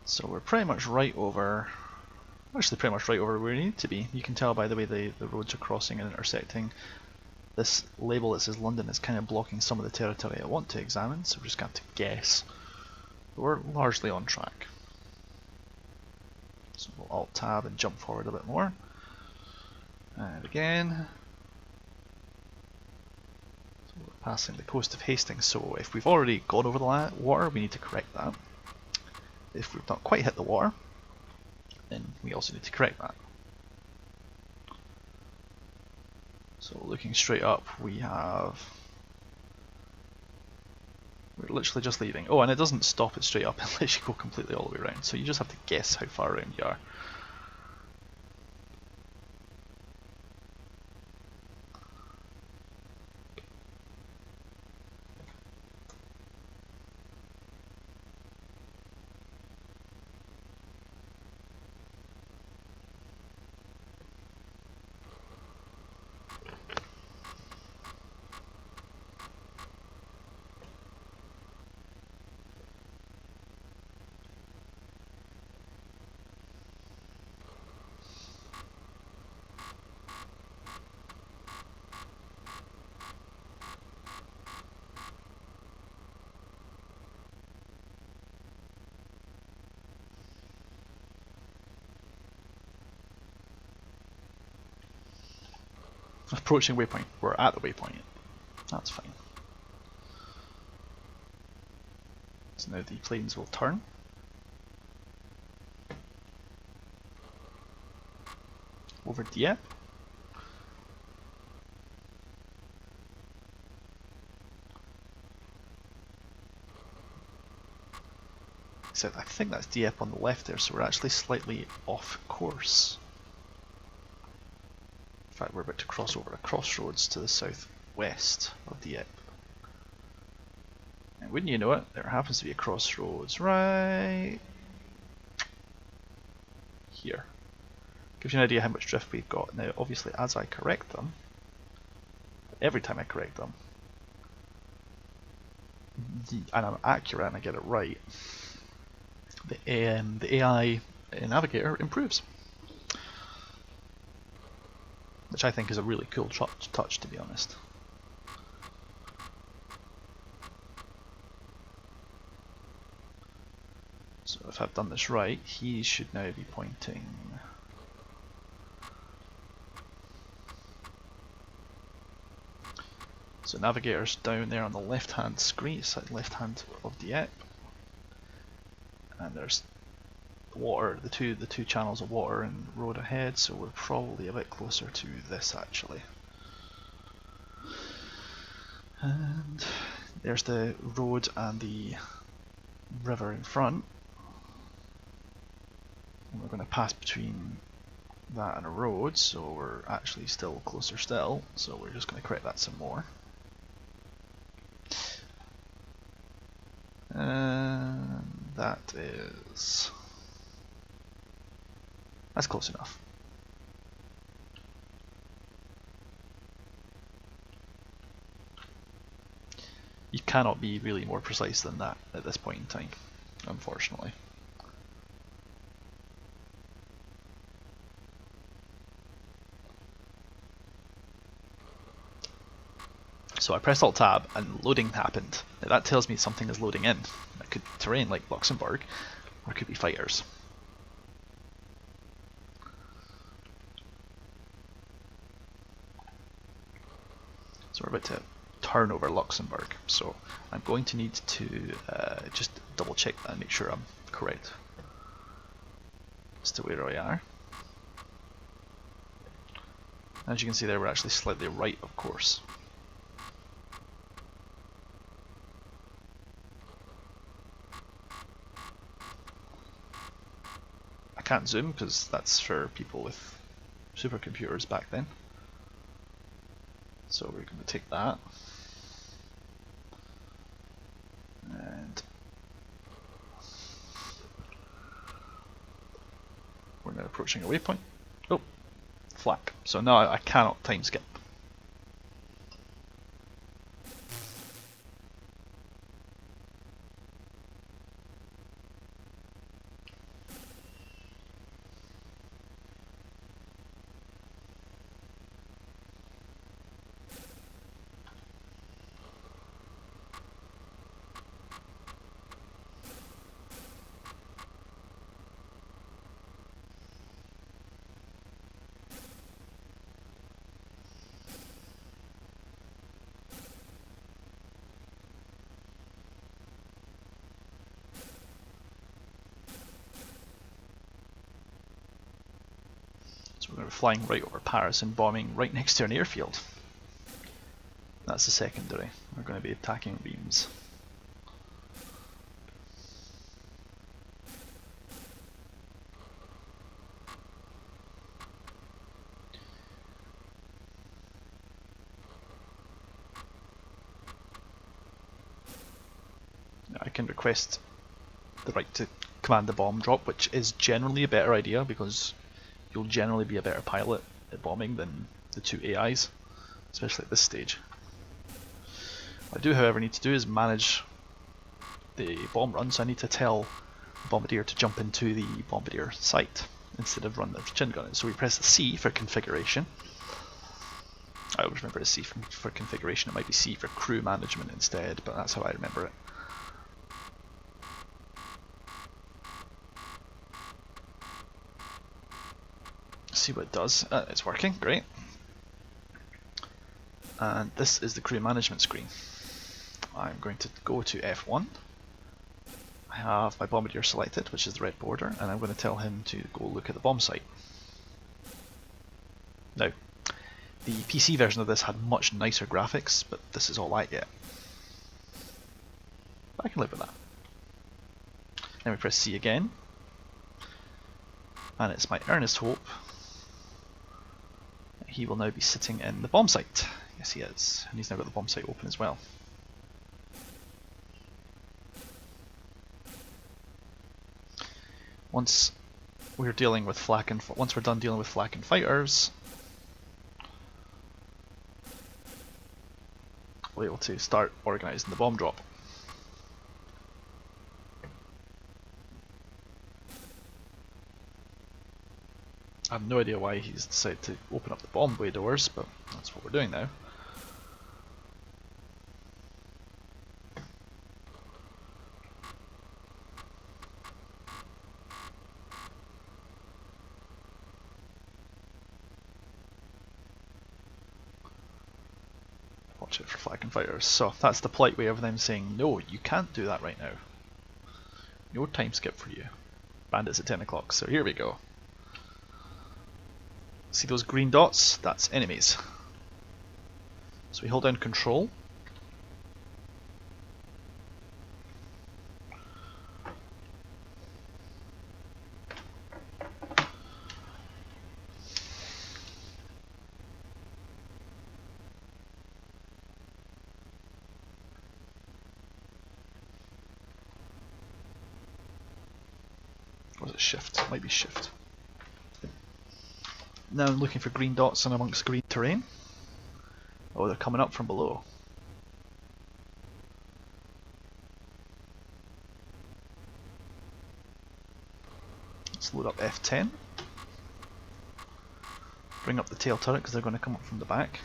So we're pretty much right over, actually pretty much right over where we need to be. You can tell by the way the roads are crossing and intersecting. This label that says London is kind of blocking some of the territory I want to examine, so we're just going to have to guess. But we're largely on track. So we'll Alt-Tab and jump forward a bit more. And again. So we're passing the coast of Hastings, so if we've already gone over the water, we need to correct that. If we've not quite hit the water, then we also need to correct that. So looking straight up, we're literally just leaving. Oh, and it doesn't stop it straight up unless you go completely all the way around, so you just have to guess how far around you are. Approaching waypoint. We're at the waypoint. That's fine. So now the planes will turn. Over Dieppe. Except I think that's Dieppe on the left there, so we're actually slightly off course. In fact, we're about to cross over a crossroads to the southwest of Dieppe. And wouldn't you know it, there happens to be a crossroads right here. Gives you an idea how much drift we've got. Now obviously as I correct them, every time I correct them, and I'm accurate and I get it right, the AI navigator improves. Which I think is a really cool touch, to be honest. So if I've done this right, he should now be pointing. So navigator's down there on the left-hand screen, left-hand of the app, and there's the water, the two channels of water and road ahead. So we're probably a bit closer to this actually. And there's the road and the river in front. And we're going to pass between that and a road, so we're actually still closer still. So we're just going to correct that some more. And that's close enough. You cannot be really more precise than that at this point in time, unfortunately. So I pressed Alt Tab and loading happened. Now that tells me something is loading in. It could be terrain like Luxembourg, or it could be fighters. So we're about to turn over Luxembourg. So I'm going to need to just double check that and make sure I'm correct as to where we are. As you can see there, we're actually slightly right of course. I can't zoom because that's for people with supercomputers back then. So we're going to take that. And we're now approaching a waypoint. Oh, flak. So now I cannot time skip. So we're going to be flying right over Paris and bombing right next to an airfield. That's the secondary. We're going to be attacking Reims. I can request the right to command the bomb drop, which is generally a better idea because you'll generally be a better pilot at bombing than the two AIs, especially at this stage. What I do, however, need to do is manage the bomb run, so I need to tell the bombardier to jump into the bombardier site instead of run the chin gun. So we press C for configuration. I always remember it's C for configuration. It might be C for crew management instead, but that's how I remember it. See what it does. It's working, great. And this is the crew management screen. I'm going to go to F1. I have my bombardier selected, which is the red border, and I'm going to tell him to go look at the bomb site. Now, the PC version of this had much nicer graphics, but this is all I get. But I can live with that. Then we press C again, and it's my earnest hope he will now be sitting in the bomb site. Yes, he is, and he's now got the bomb site open as well. Once we're dealing with flak and once we're done dealing with flak and fighters, we're able to start organising the bomb drop. I have no idea why he's decided to open up the bomb bay doors, but that's what we're doing now. Watch it for flak and fighters. So that's the polite way of them saying, no, you can't do that right now. No time skip for you. Bandits at 10 o'clock, so here we go. See those green dots? That's enemies. So we hold down control. Or was it shift? It might be shift. Now I'm looking for green dots and amongst green terrain. Oh, they're coming up from below. Let's load up F10. Bring up the tail turret because they're going to come up from the back.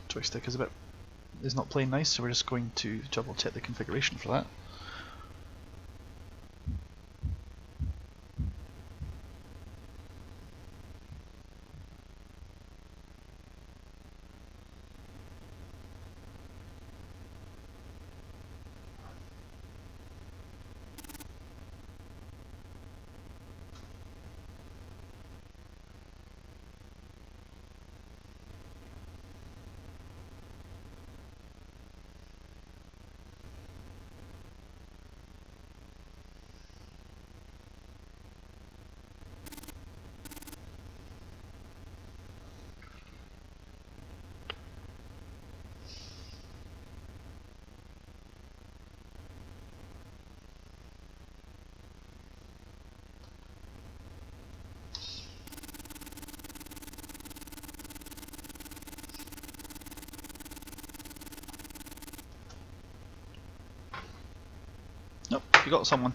Joystick is not playing nice, so we're just going to double check the configuration for that. Nope, you got someone.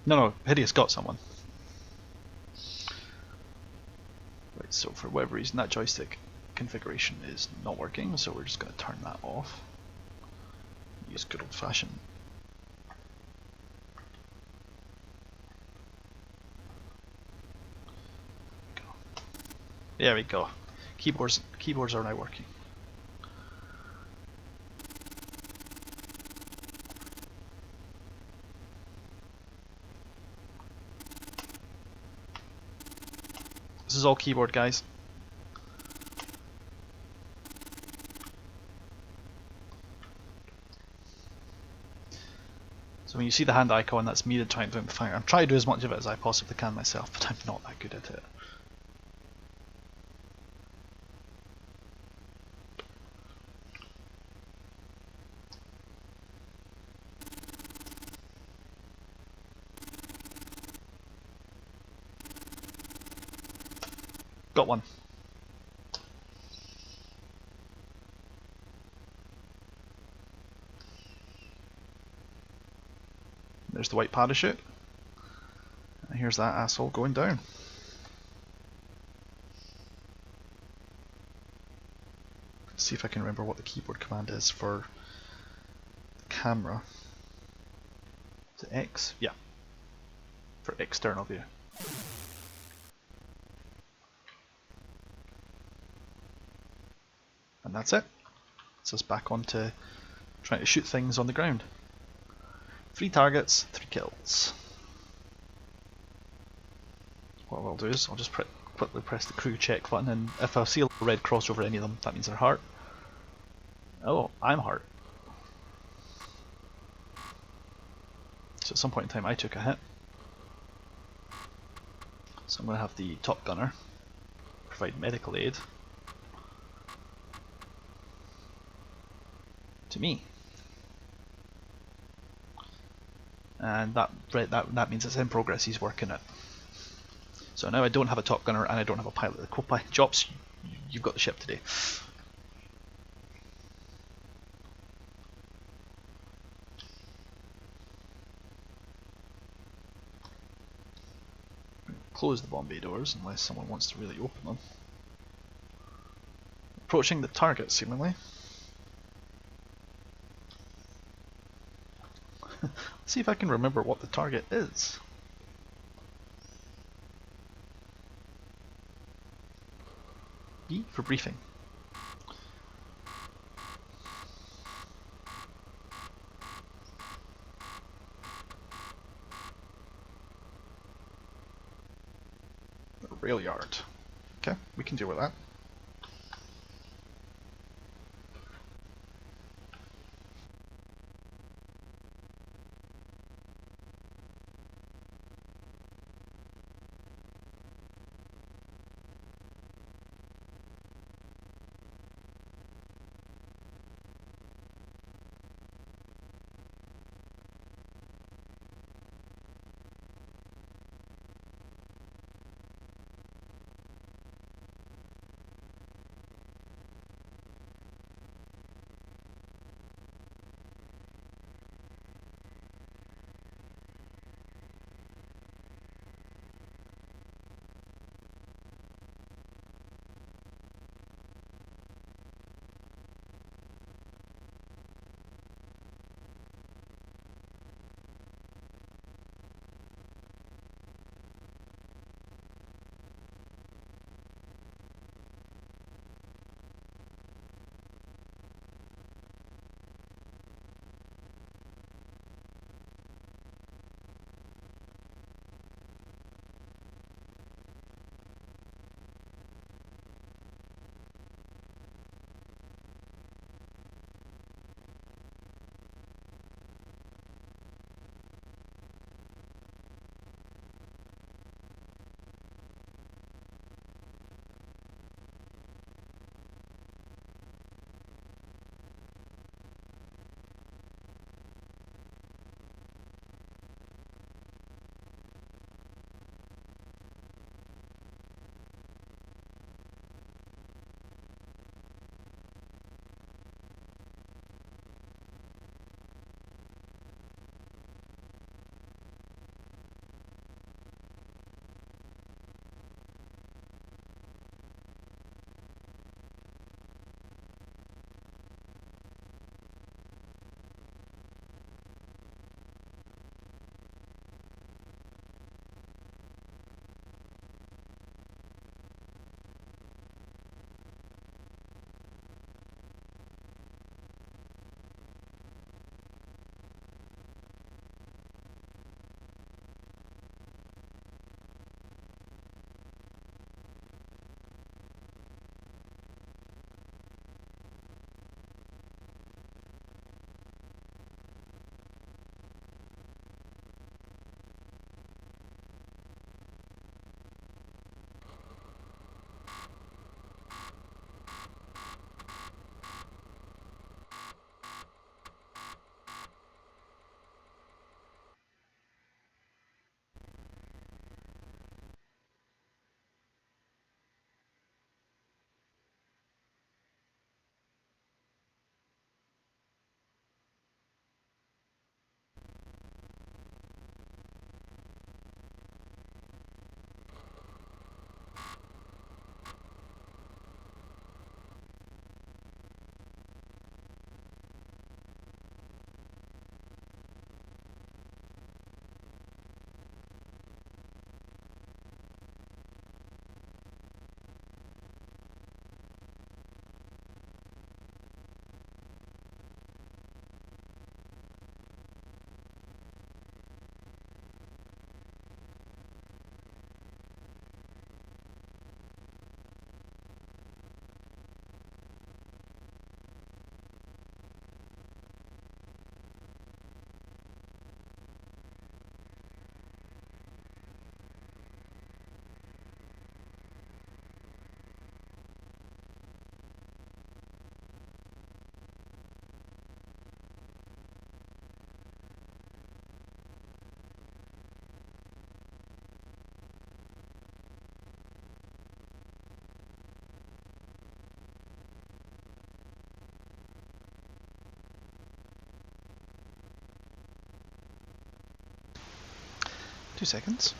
No, Hideous got someone. Right, so for whatever reason that joystick configuration is not working, so we're just going to turn that off. Use good old fashioned. There we go. Keyboards are now working. This is all keyboard, guys. So when you see the hand icon, that's me trying to do the fire. I'm trying to do as much of it as I possibly can myself, but I'm not that good at it. Got one. There's the white parachute. And here's that asshole going down. Let's see if I can remember what the keyboard command is for the camera. Is it X? Yeah. For external view. And that's it. So it's back onto trying to shoot things on the ground. 3 targets, 3 kills. What I'll do is I'll just quickly press the crew check button, and if I see a little red cross over any of them, that means they're hurt. Oh, I'm hurt. So at some point in time I took a hit. So I'm going to have the top gunner provide medical aid to me. And that means it's in progress, he's working it. So now I don't have a top gunner and I don't have a pilot. The co-pilot jobs, you've got the ship today. Close the bomb bay doors unless someone wants to really open them. Approaching the target seemingly. Let's see if I can remember what the target is. B for briefing. The rail yard. Okay, we can deal with that. 2 seconds.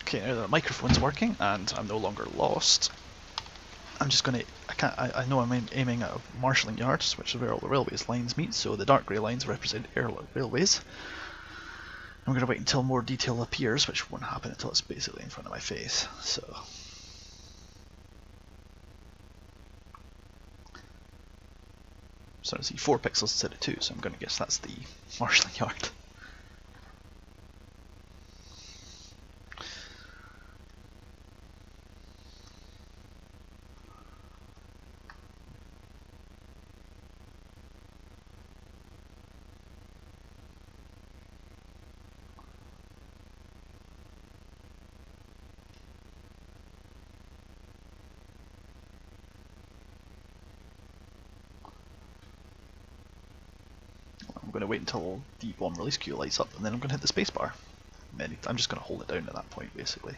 Okay, now the microphone's working and I'm no longer lost. I'm just gonna, I know I'm aiming at marshalling yards, which is where all the railways lines meet, so the dark grey lines represent railways. I'm gonna wait until more detail appears, which won't happen until it's basically in front of my face, so. So I see 4 pixels instead of 2, so I'm gonna guess that's the marshalling yard. I'm going to wait until the bomb release queue lights up, and then I'm going to hit the spacebar. I'm just going to hold it down at that point, basically.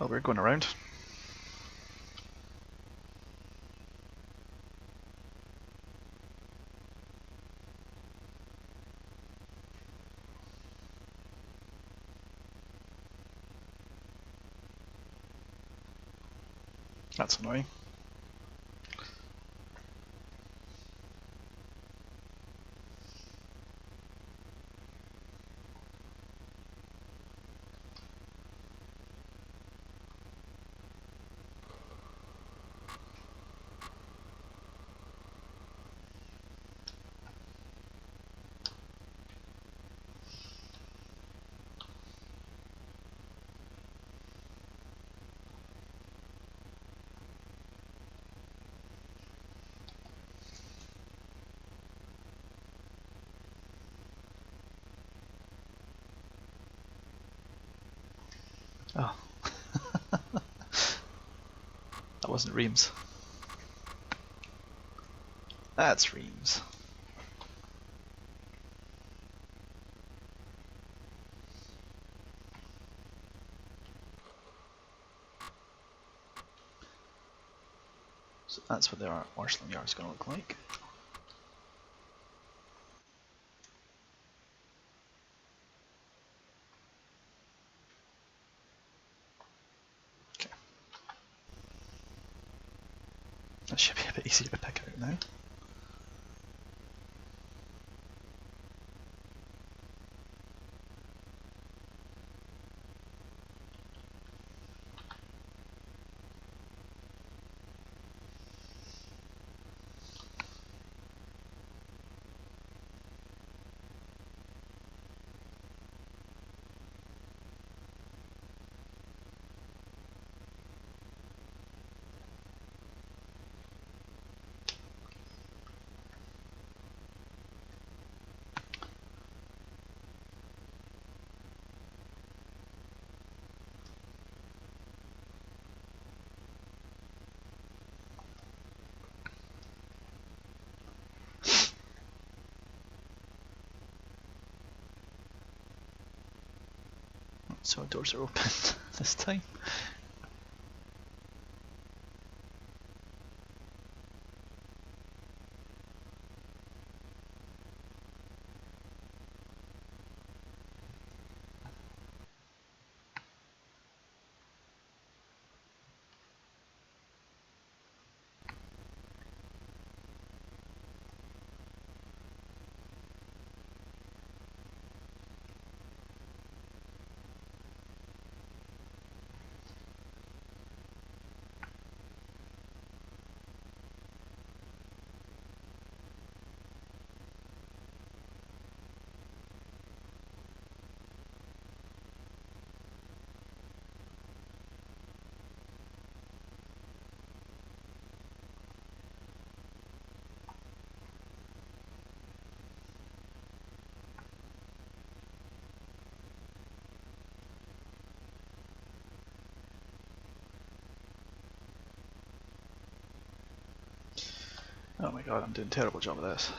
Well, we're going around. That's annoying. Oh. That wasn't Reams. That's Reams. So that's what the Arsenal yard is going to look like. Okay. That should be a bit easier to pick out now. So doors are open this time. Oh my god, I'm doing a terrible job of this.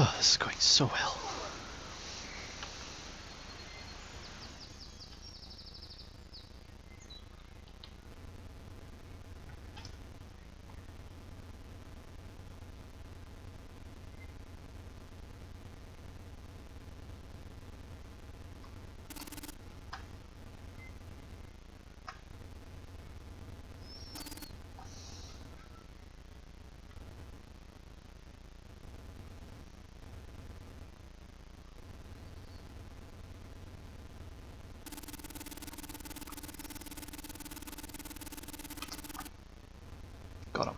Oh, this is going so well. Got him.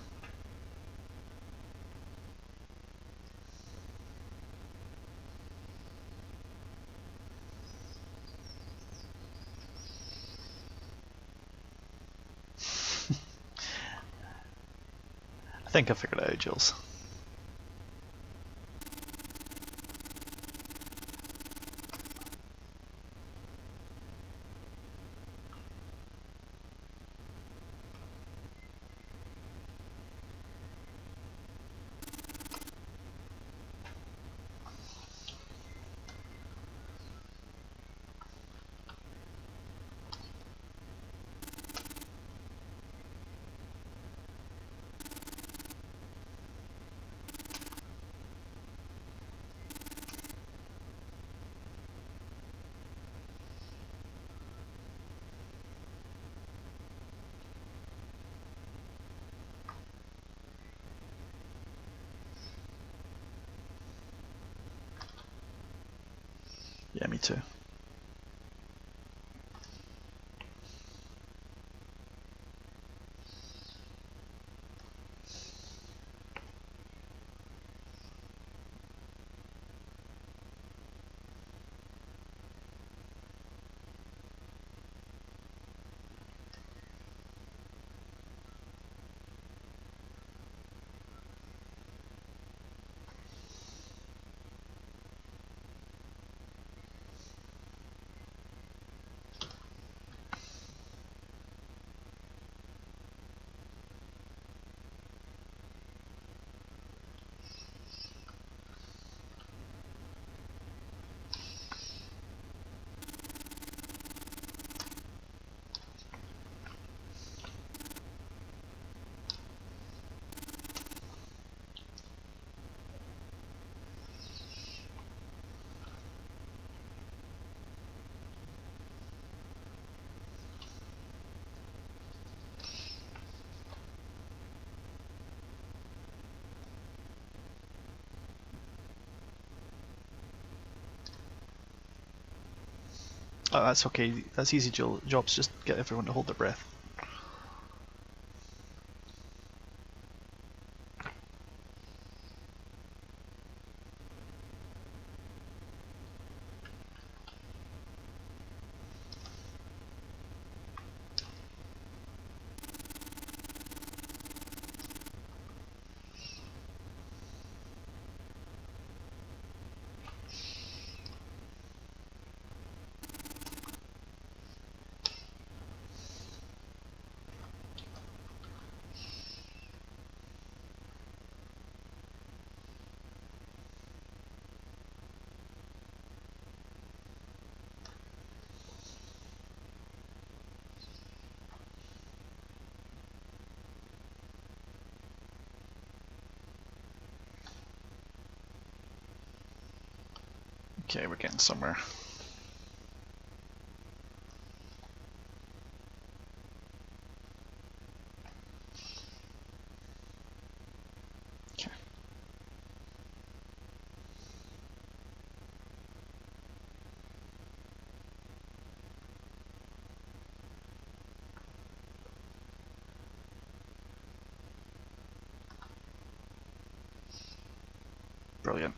I think I figured it out, Jules. Yeah, me too. Oh, that's okay. That's easy jobs. Just get everyone to hold their breath. Okay, we're getting somewhere. Okay. Brilliant.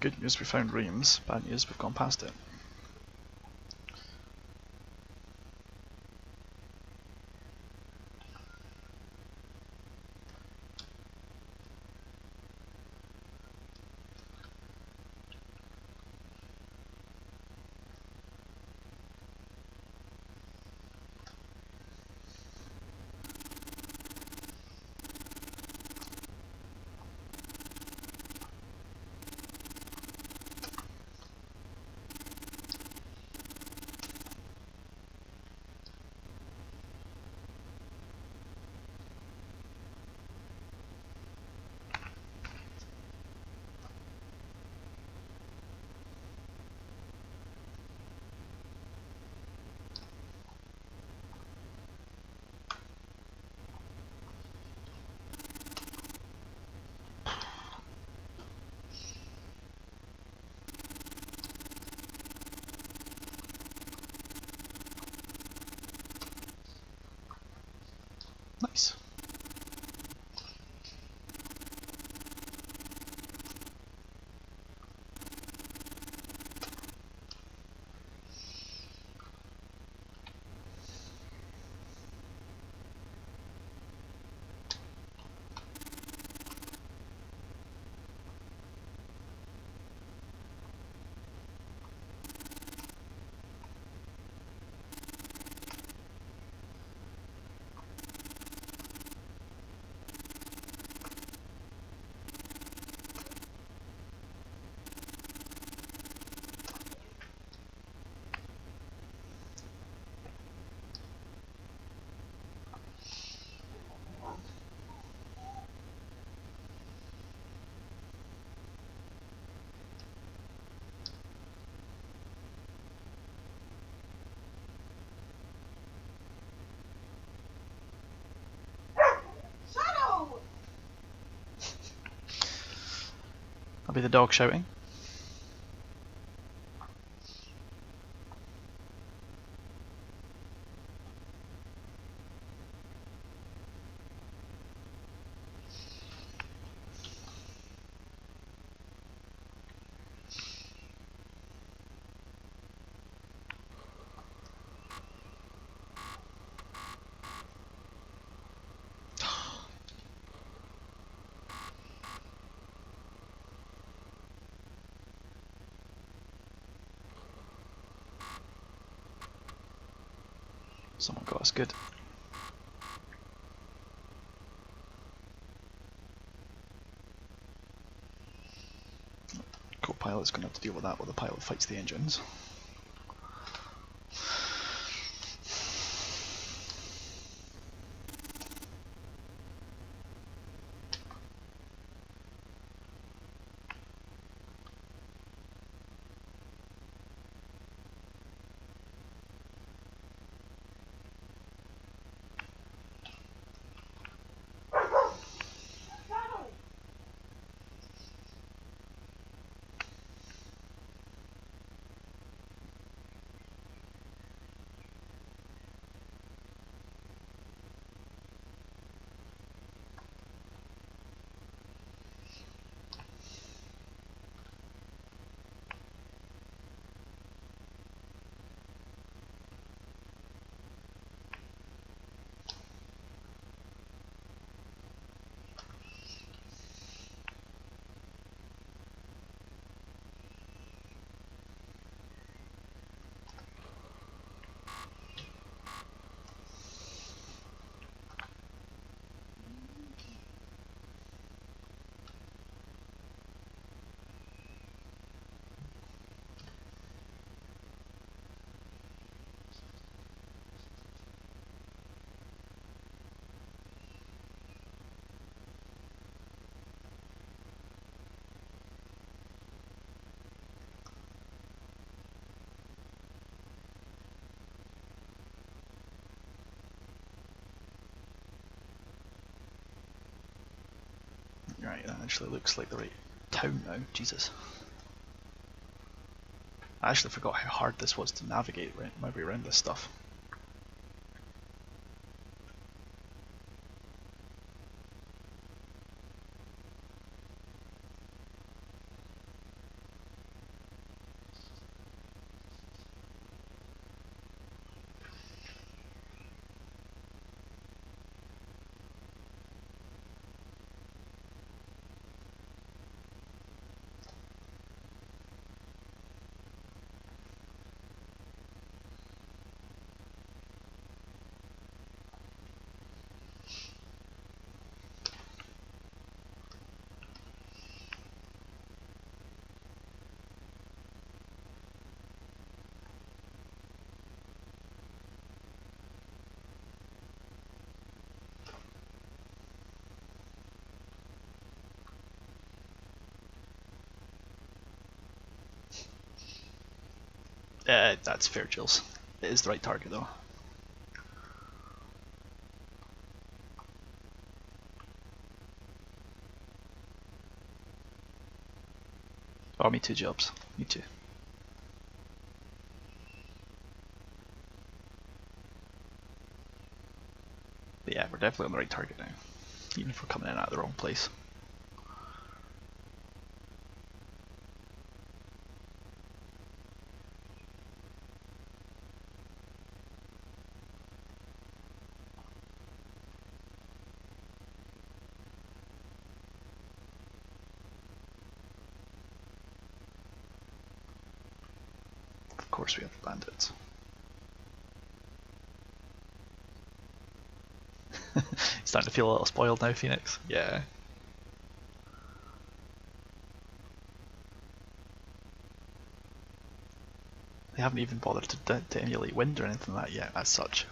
Good news, we found Reims. Bad news, we've gone past it. Nice. That'll be the dog shouting. Someone got us good. Co-pilot's going to have to deal with that while the pilot fights the engines. Right, that actually looks like the right town now. Jesus. I actually forgot how hard this was to navigate my way around this stuff. That's fair, Jules. It is the right target though. Oh, me too, Jobs. Me too. But yeah, we're definitely on the right target now. Even if we're coming in at the wrong place. Of course we have the bandits. Starting to feel a little spoiled now, Phoenix. Yeah. They haven't even bothered to emulate wind or anything like that yet, as such.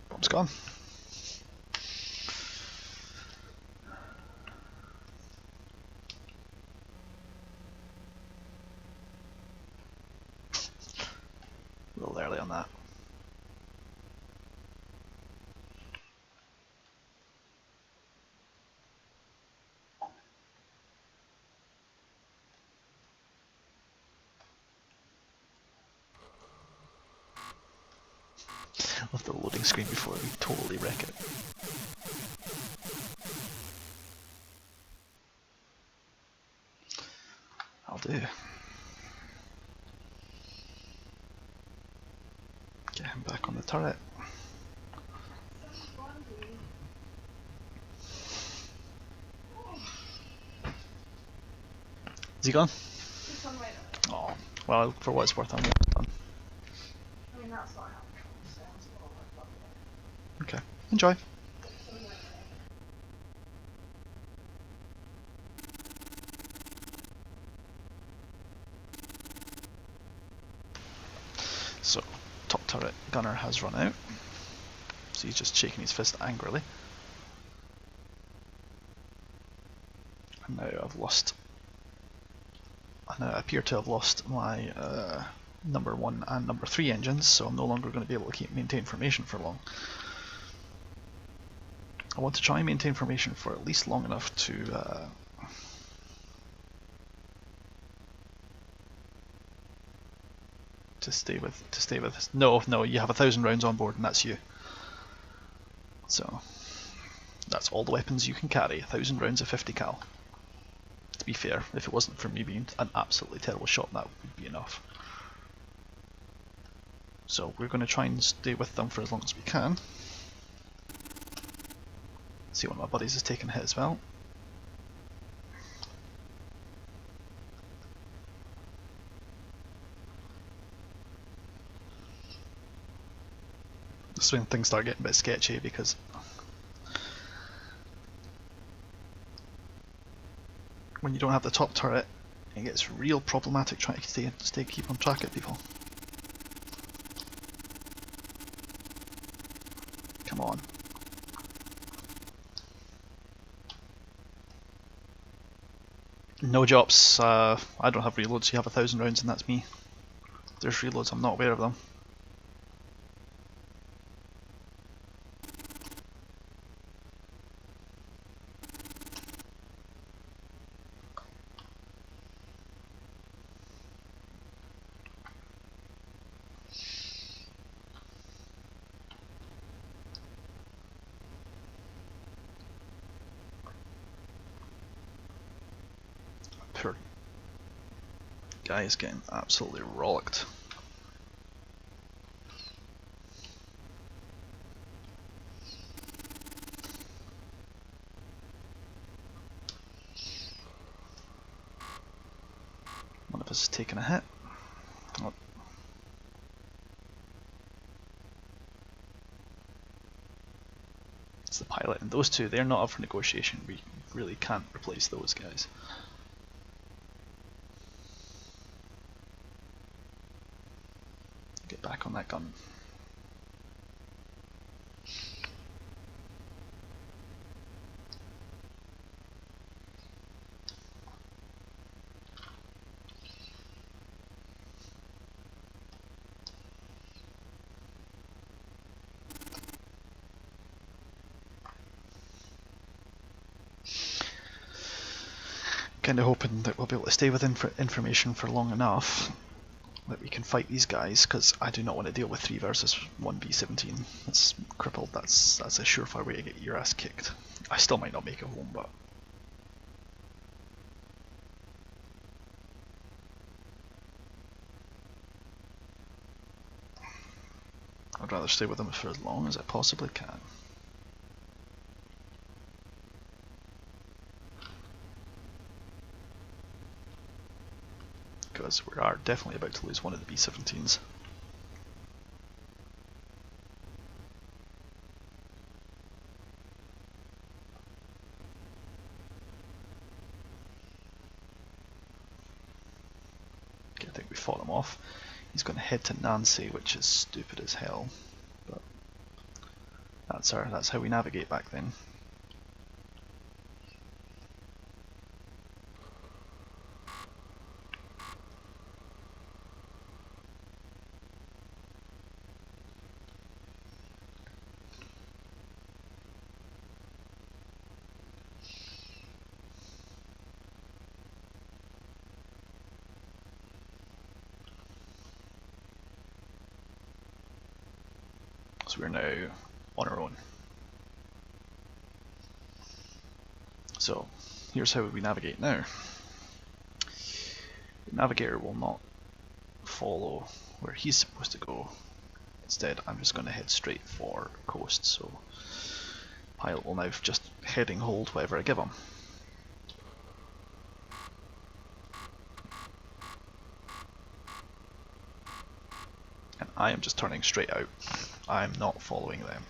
Bomb's gone. A little early on that. Love the loading screen before we totally wreck it. I'll do. Get him back on the turret. Is he gone? Oh, well, for what it's worth, I'm almost done. Okay, enjoy. So, top turret gunner has run out. So he's just shaking his fist angrily. And now I've lost. And now I appear to have lost my number 1 and number 3 engines, so I'm no longer going to be able to maintain formation for long. I want to try and maintain formation for at least long enough to stay with us. No, you have 1,000 rounds on board and that's you. So that's all the weapons you can carry, 1,000 rounds of 50 cal. To be fair, if it wasn't for me being an absolutely terrible shot, that would be enough. So we're going to try and stay with them for as long as we can. See, one of my buddies has taken a hit as well. This is when things start getting a bit sketchy because when you don't have the top turret, it gets real problematic trying to keep on track of people. Come on. No Jops, I don't have reloads, you have 1,000 rounds and that's me. There's reloads, I'm not aware of them. Poor guy is getting absolutely rollicked. compass has taken a hit. Oh. It's the pilot, and those two, they're not up for negotiation. We really can't replace those guys. Get back on that gun. Kind of hoping that we'll be able to stay with information for long enough that we can fight these guys, because I do not want to deal with 3 versus 1 B17. That's crippled. That's a surefire way to get your ass kicked. I still might not make it home, but I'd rather stay with them for as long as I possibly can. Because we are definitely about to lose one of the B17s. Okay, I think we fought him off. He's going to head to Nancy, which is stupid as hell. But that's how we navigate back then. So we're now on our own. So here's how we navigate now. The navigator will not follow where he's supposed to go. Instead, I'm just going to head straight for coast, so pilot will now just heading hold whatever I give him. And I am just turning straight out. I'm not following them.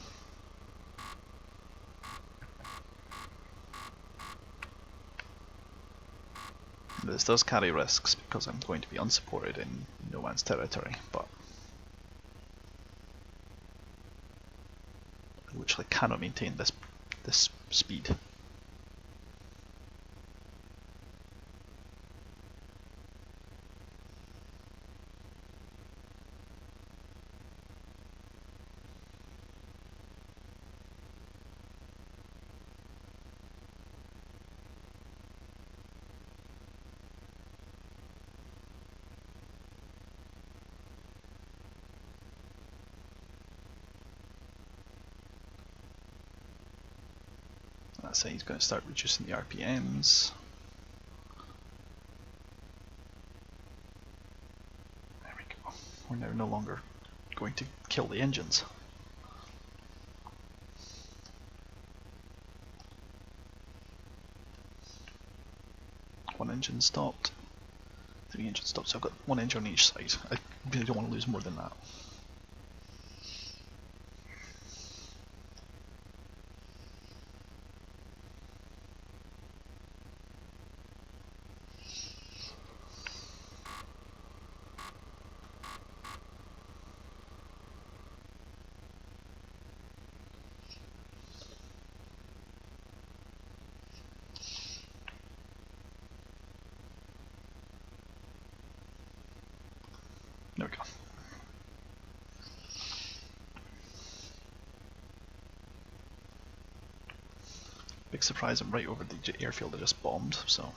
This does carry risks because I'm going to be unsupported in no man's territory, but I literally cannot maintain this speed. That's it, he's going to start reducing the RPMs. There we go. We're now no longer going to kill the engines. One engine stopped. 3 engines stopped, so I've got 1 engine on each side. I really don't want to lose more than that. There we go. Big surprise, I'm right over the airfield I just bombed, so.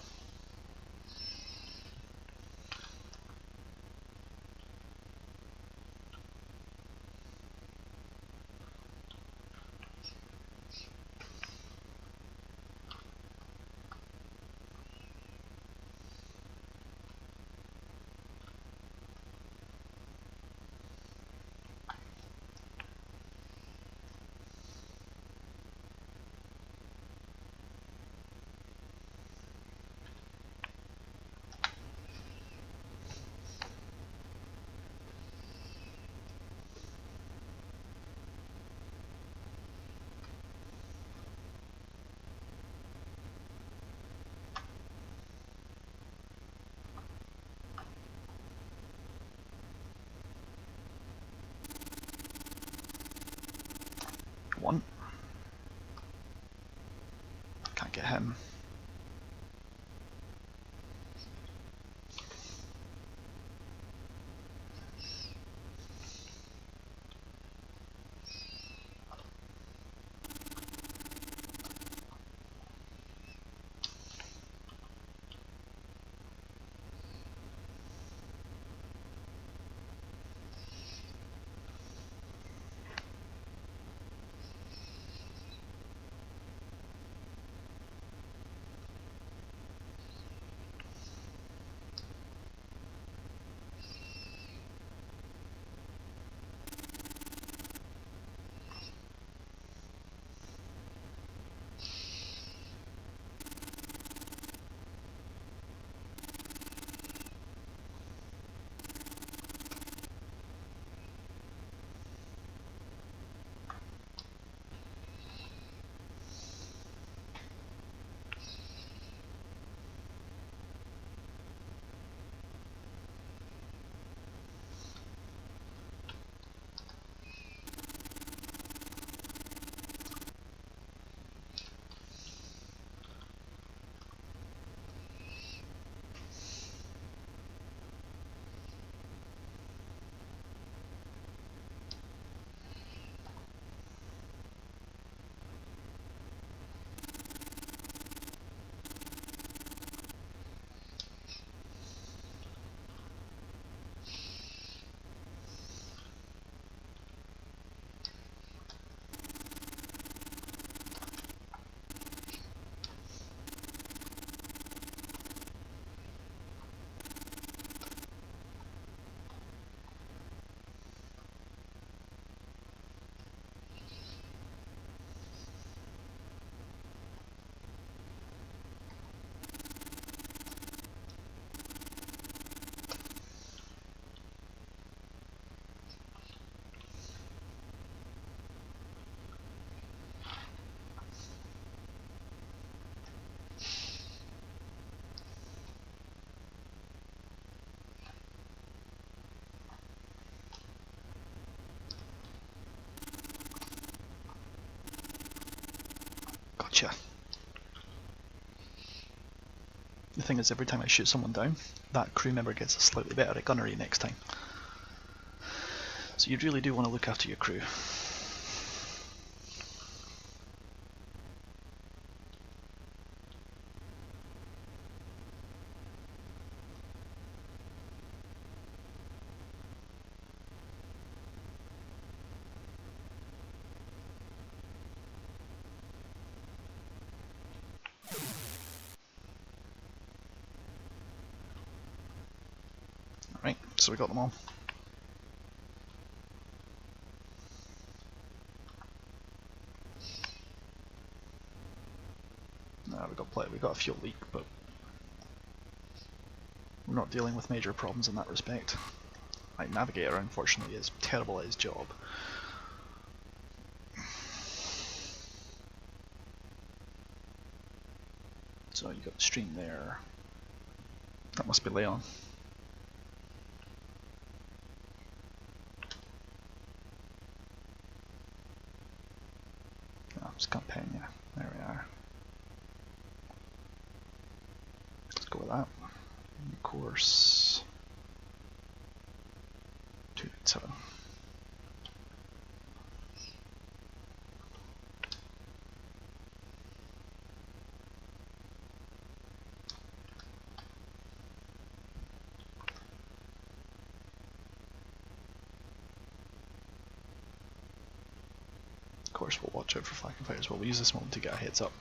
Gotcha. The thing is, every time I shoot someone down, that crew member gets slightly better at gunnery next time. So you really do want to look after your crew. Right, so we got them all. We got a fuel leak, but we're not dealing with major problems in that respect. My navigator, unfortunately, is terrible at his job. So you got the stream there. That must be Leon. Oh, it's Campania. There we are. Let's go with that. Course 287. Of course, we'll watch out for flak fighters. We'll use this moment to get a heads up.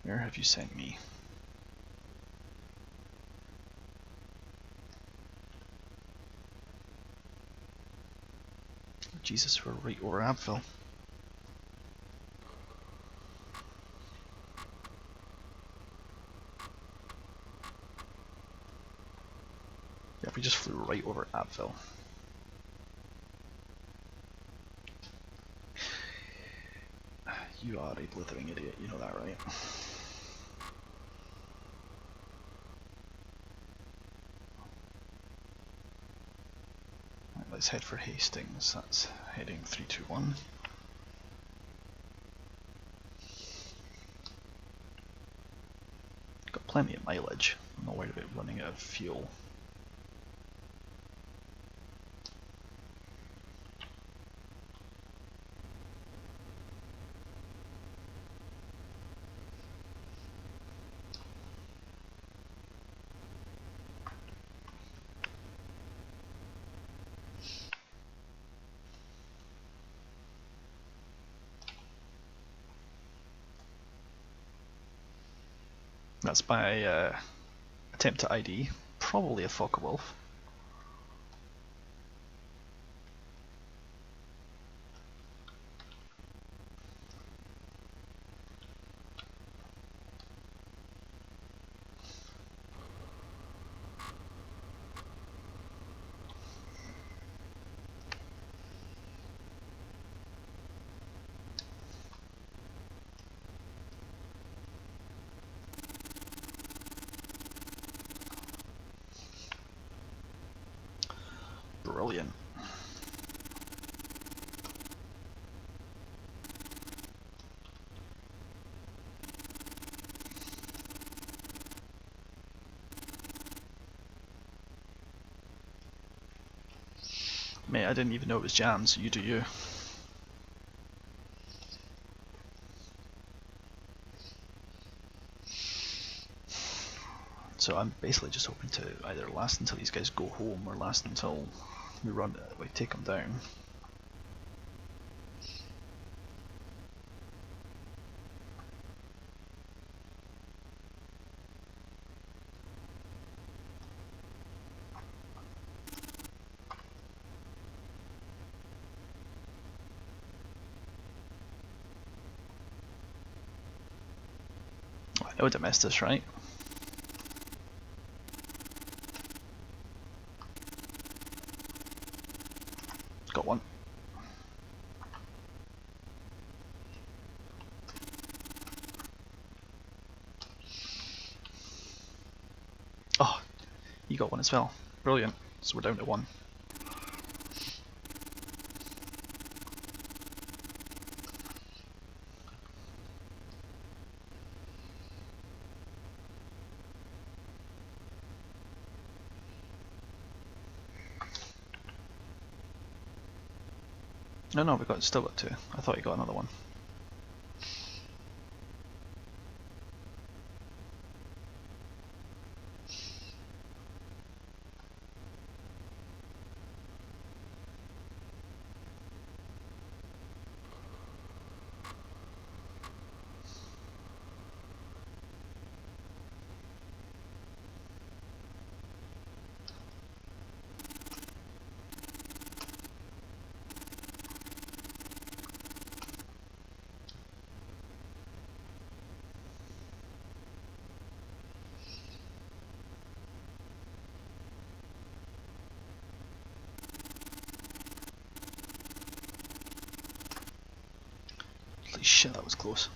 Where have you sent me? Jesus, we're right over Abville. Yeah, we just flew right over Abville. You are a blithering idiot, you know that, right? Right, let's head for Hastings. That's heading 321. Got plenty of mileage. I'm not worried about running out of fuel. That's my attempt to ID. Probably a Focke-Wulf. Brilliant. Mate, I didn't even know it was jammed, so you do you. So I'm basically just hoping to either last until these guys go home or last until we take them down. I would have missed this, right? Got one. Oh, you got one as well. Brilliant. So we're down to one. No, we got still got two. I thought you got another one. Holy shit, that was close.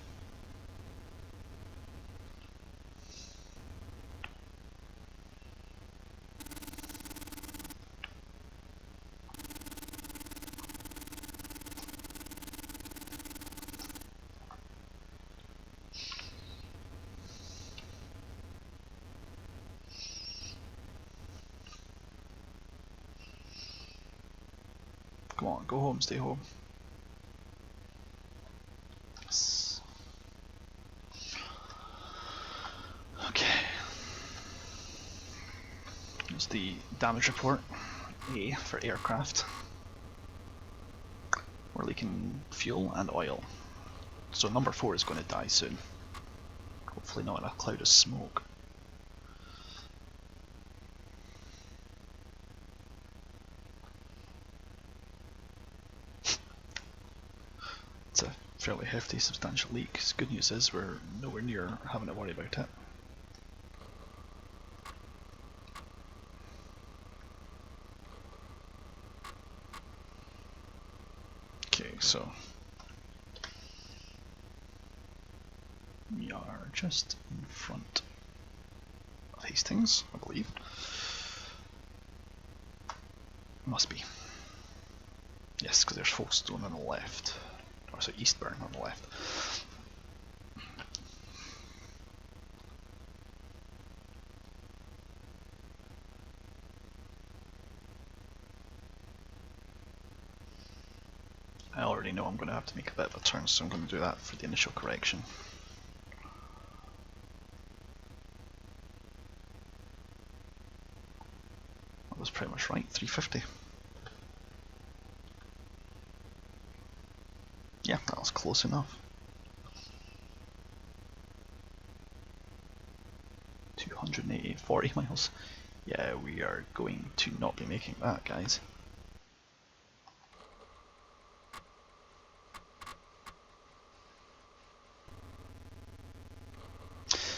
Come on, go home, stay home. Yes. Okay. Here's the damage report. A for aircraft. We're leaking fuel and oil. So number 4 is going to die soon. Hopefully not in a cloud of smoke. It's a fairly hefty, substantial leak. Good news is we're nowhere near having to worry about it. Okay, so we are just in front of Hastings, I believe. Must be. Yes, because there's Folkestone on the left. Or so Eastbourne on the left. I already know I'm going to have to make a bit of a turn, so I'm going to do that for the initial correction. That was pretty much right, 350. Yeah, that was close enough. 280, 40 miles. Yeah, we are going to not be making that, guys.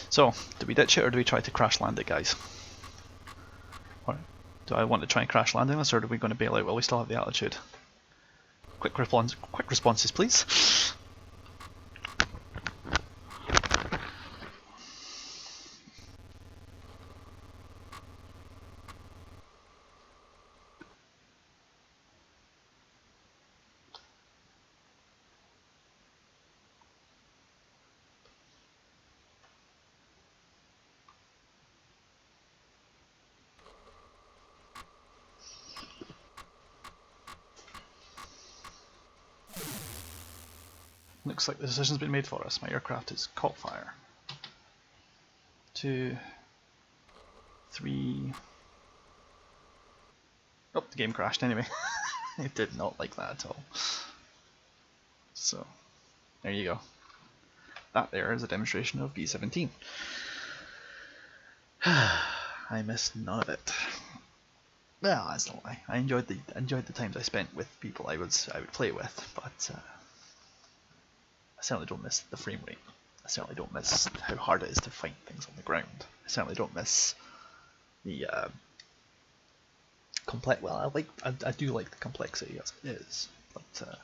So, do we ditch it or do we try to crash land it, guys? Or do I want to try and crash landing this, or are we going to bail out while we still have the altitude? Quick responses, please. Looks like the decision's been made for us. My aircraft is caught fire. 2, 3. Oh, the game crashed anyway. It did not like that at all. So, there you go. That there is a demonstration of B17. I missed none of it. Well, that's not lie. I enjoyed the times I spent with people I would play with, but I certainly don't miss the frame rate. I certainly don't miss how hard it is to find things on the ground. I certainly don't miss the well, I do like the complexity as it is, but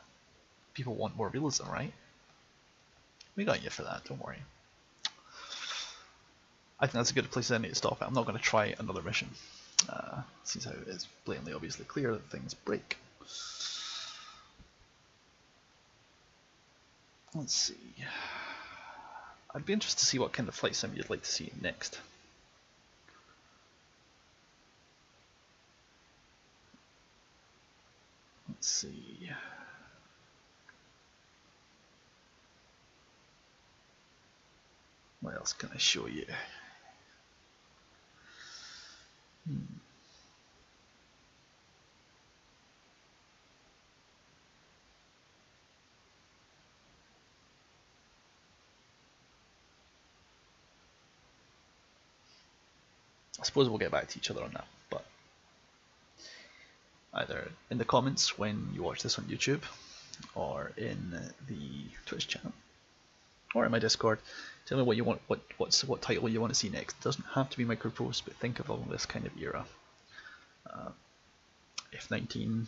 people want more realism, right? We got you for that, don't worry. I think that's a good place I need to stop it. I'm not going to try another mission. Since how it is blatantly obviously clear that things break. Let's see. I'd be interested to see what kind of flight sim you'd like to see next. Let's see. What else can I show you? I suppose we'll get back to each other on that, but either in the comments when you watch this on YouTube, or in the Twitch channel, or in my Discord, tell me what you want, what title you want to see next. It doesn't have to be Microprose, but think of all this kind of era. F19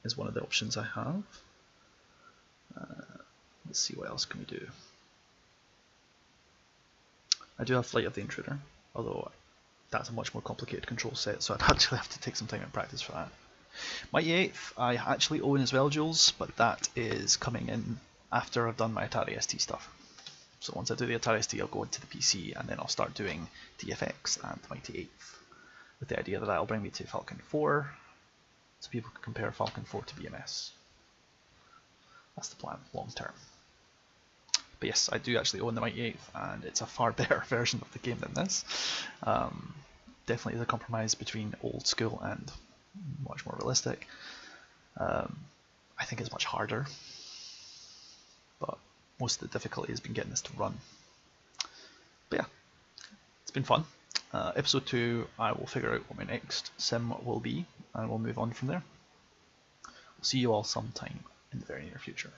is one of the options I have. Let's see, what else can we do. I do have Flight of the Intruder, although that's a much more complicated control set, so I'd actually have to take some time in practice for that. Mighty Eighth I actually own as well, Jules, but that is coming in after I've done my Atari ST stuff. So once I do the Atari ST, I'll go into the PC, and then I'll start doing TFX and Mighty Eighth, with the idea that that'll bring me to Falcon 4, so people can compare Falcon 4 to BMS. That's the plan, long term. But yes, I do actually own the Mighty Eighth, and it's a far better version of the game than this. Definitely the compromise between old school and much more realistic. I think it's much harder, but most of the difficulty has been getting this to run. But yeah, it's been fun. Episode 2, I will figure out what my next sim will be, and we'll move on from there. We'll see you all sometime in the very near future.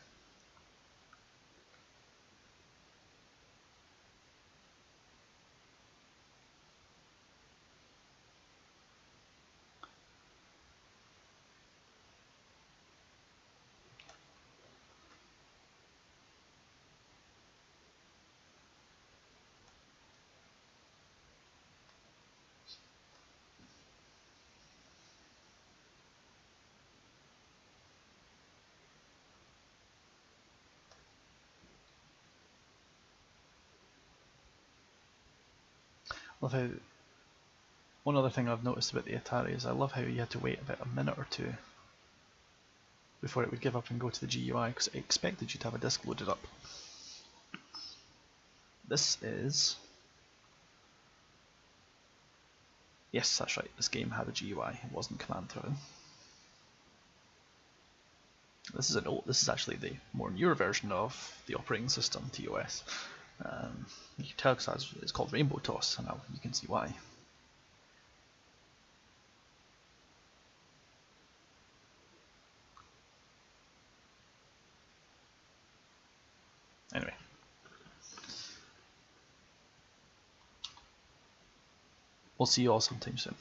Love how, one other thing I've noticed about the Atari is I love how you had to wait about a minute or two before it would give up and go to the GUI, because it expected you to have a disk loaded up. This is... Yes, that's right, this game had a GUI, it wasn't command through. This is actually the more newer version of the operating system, TOS. You can tell because it's called Rainbow TOS, and now you can see why. Anyway. We'll see you all sometime soon.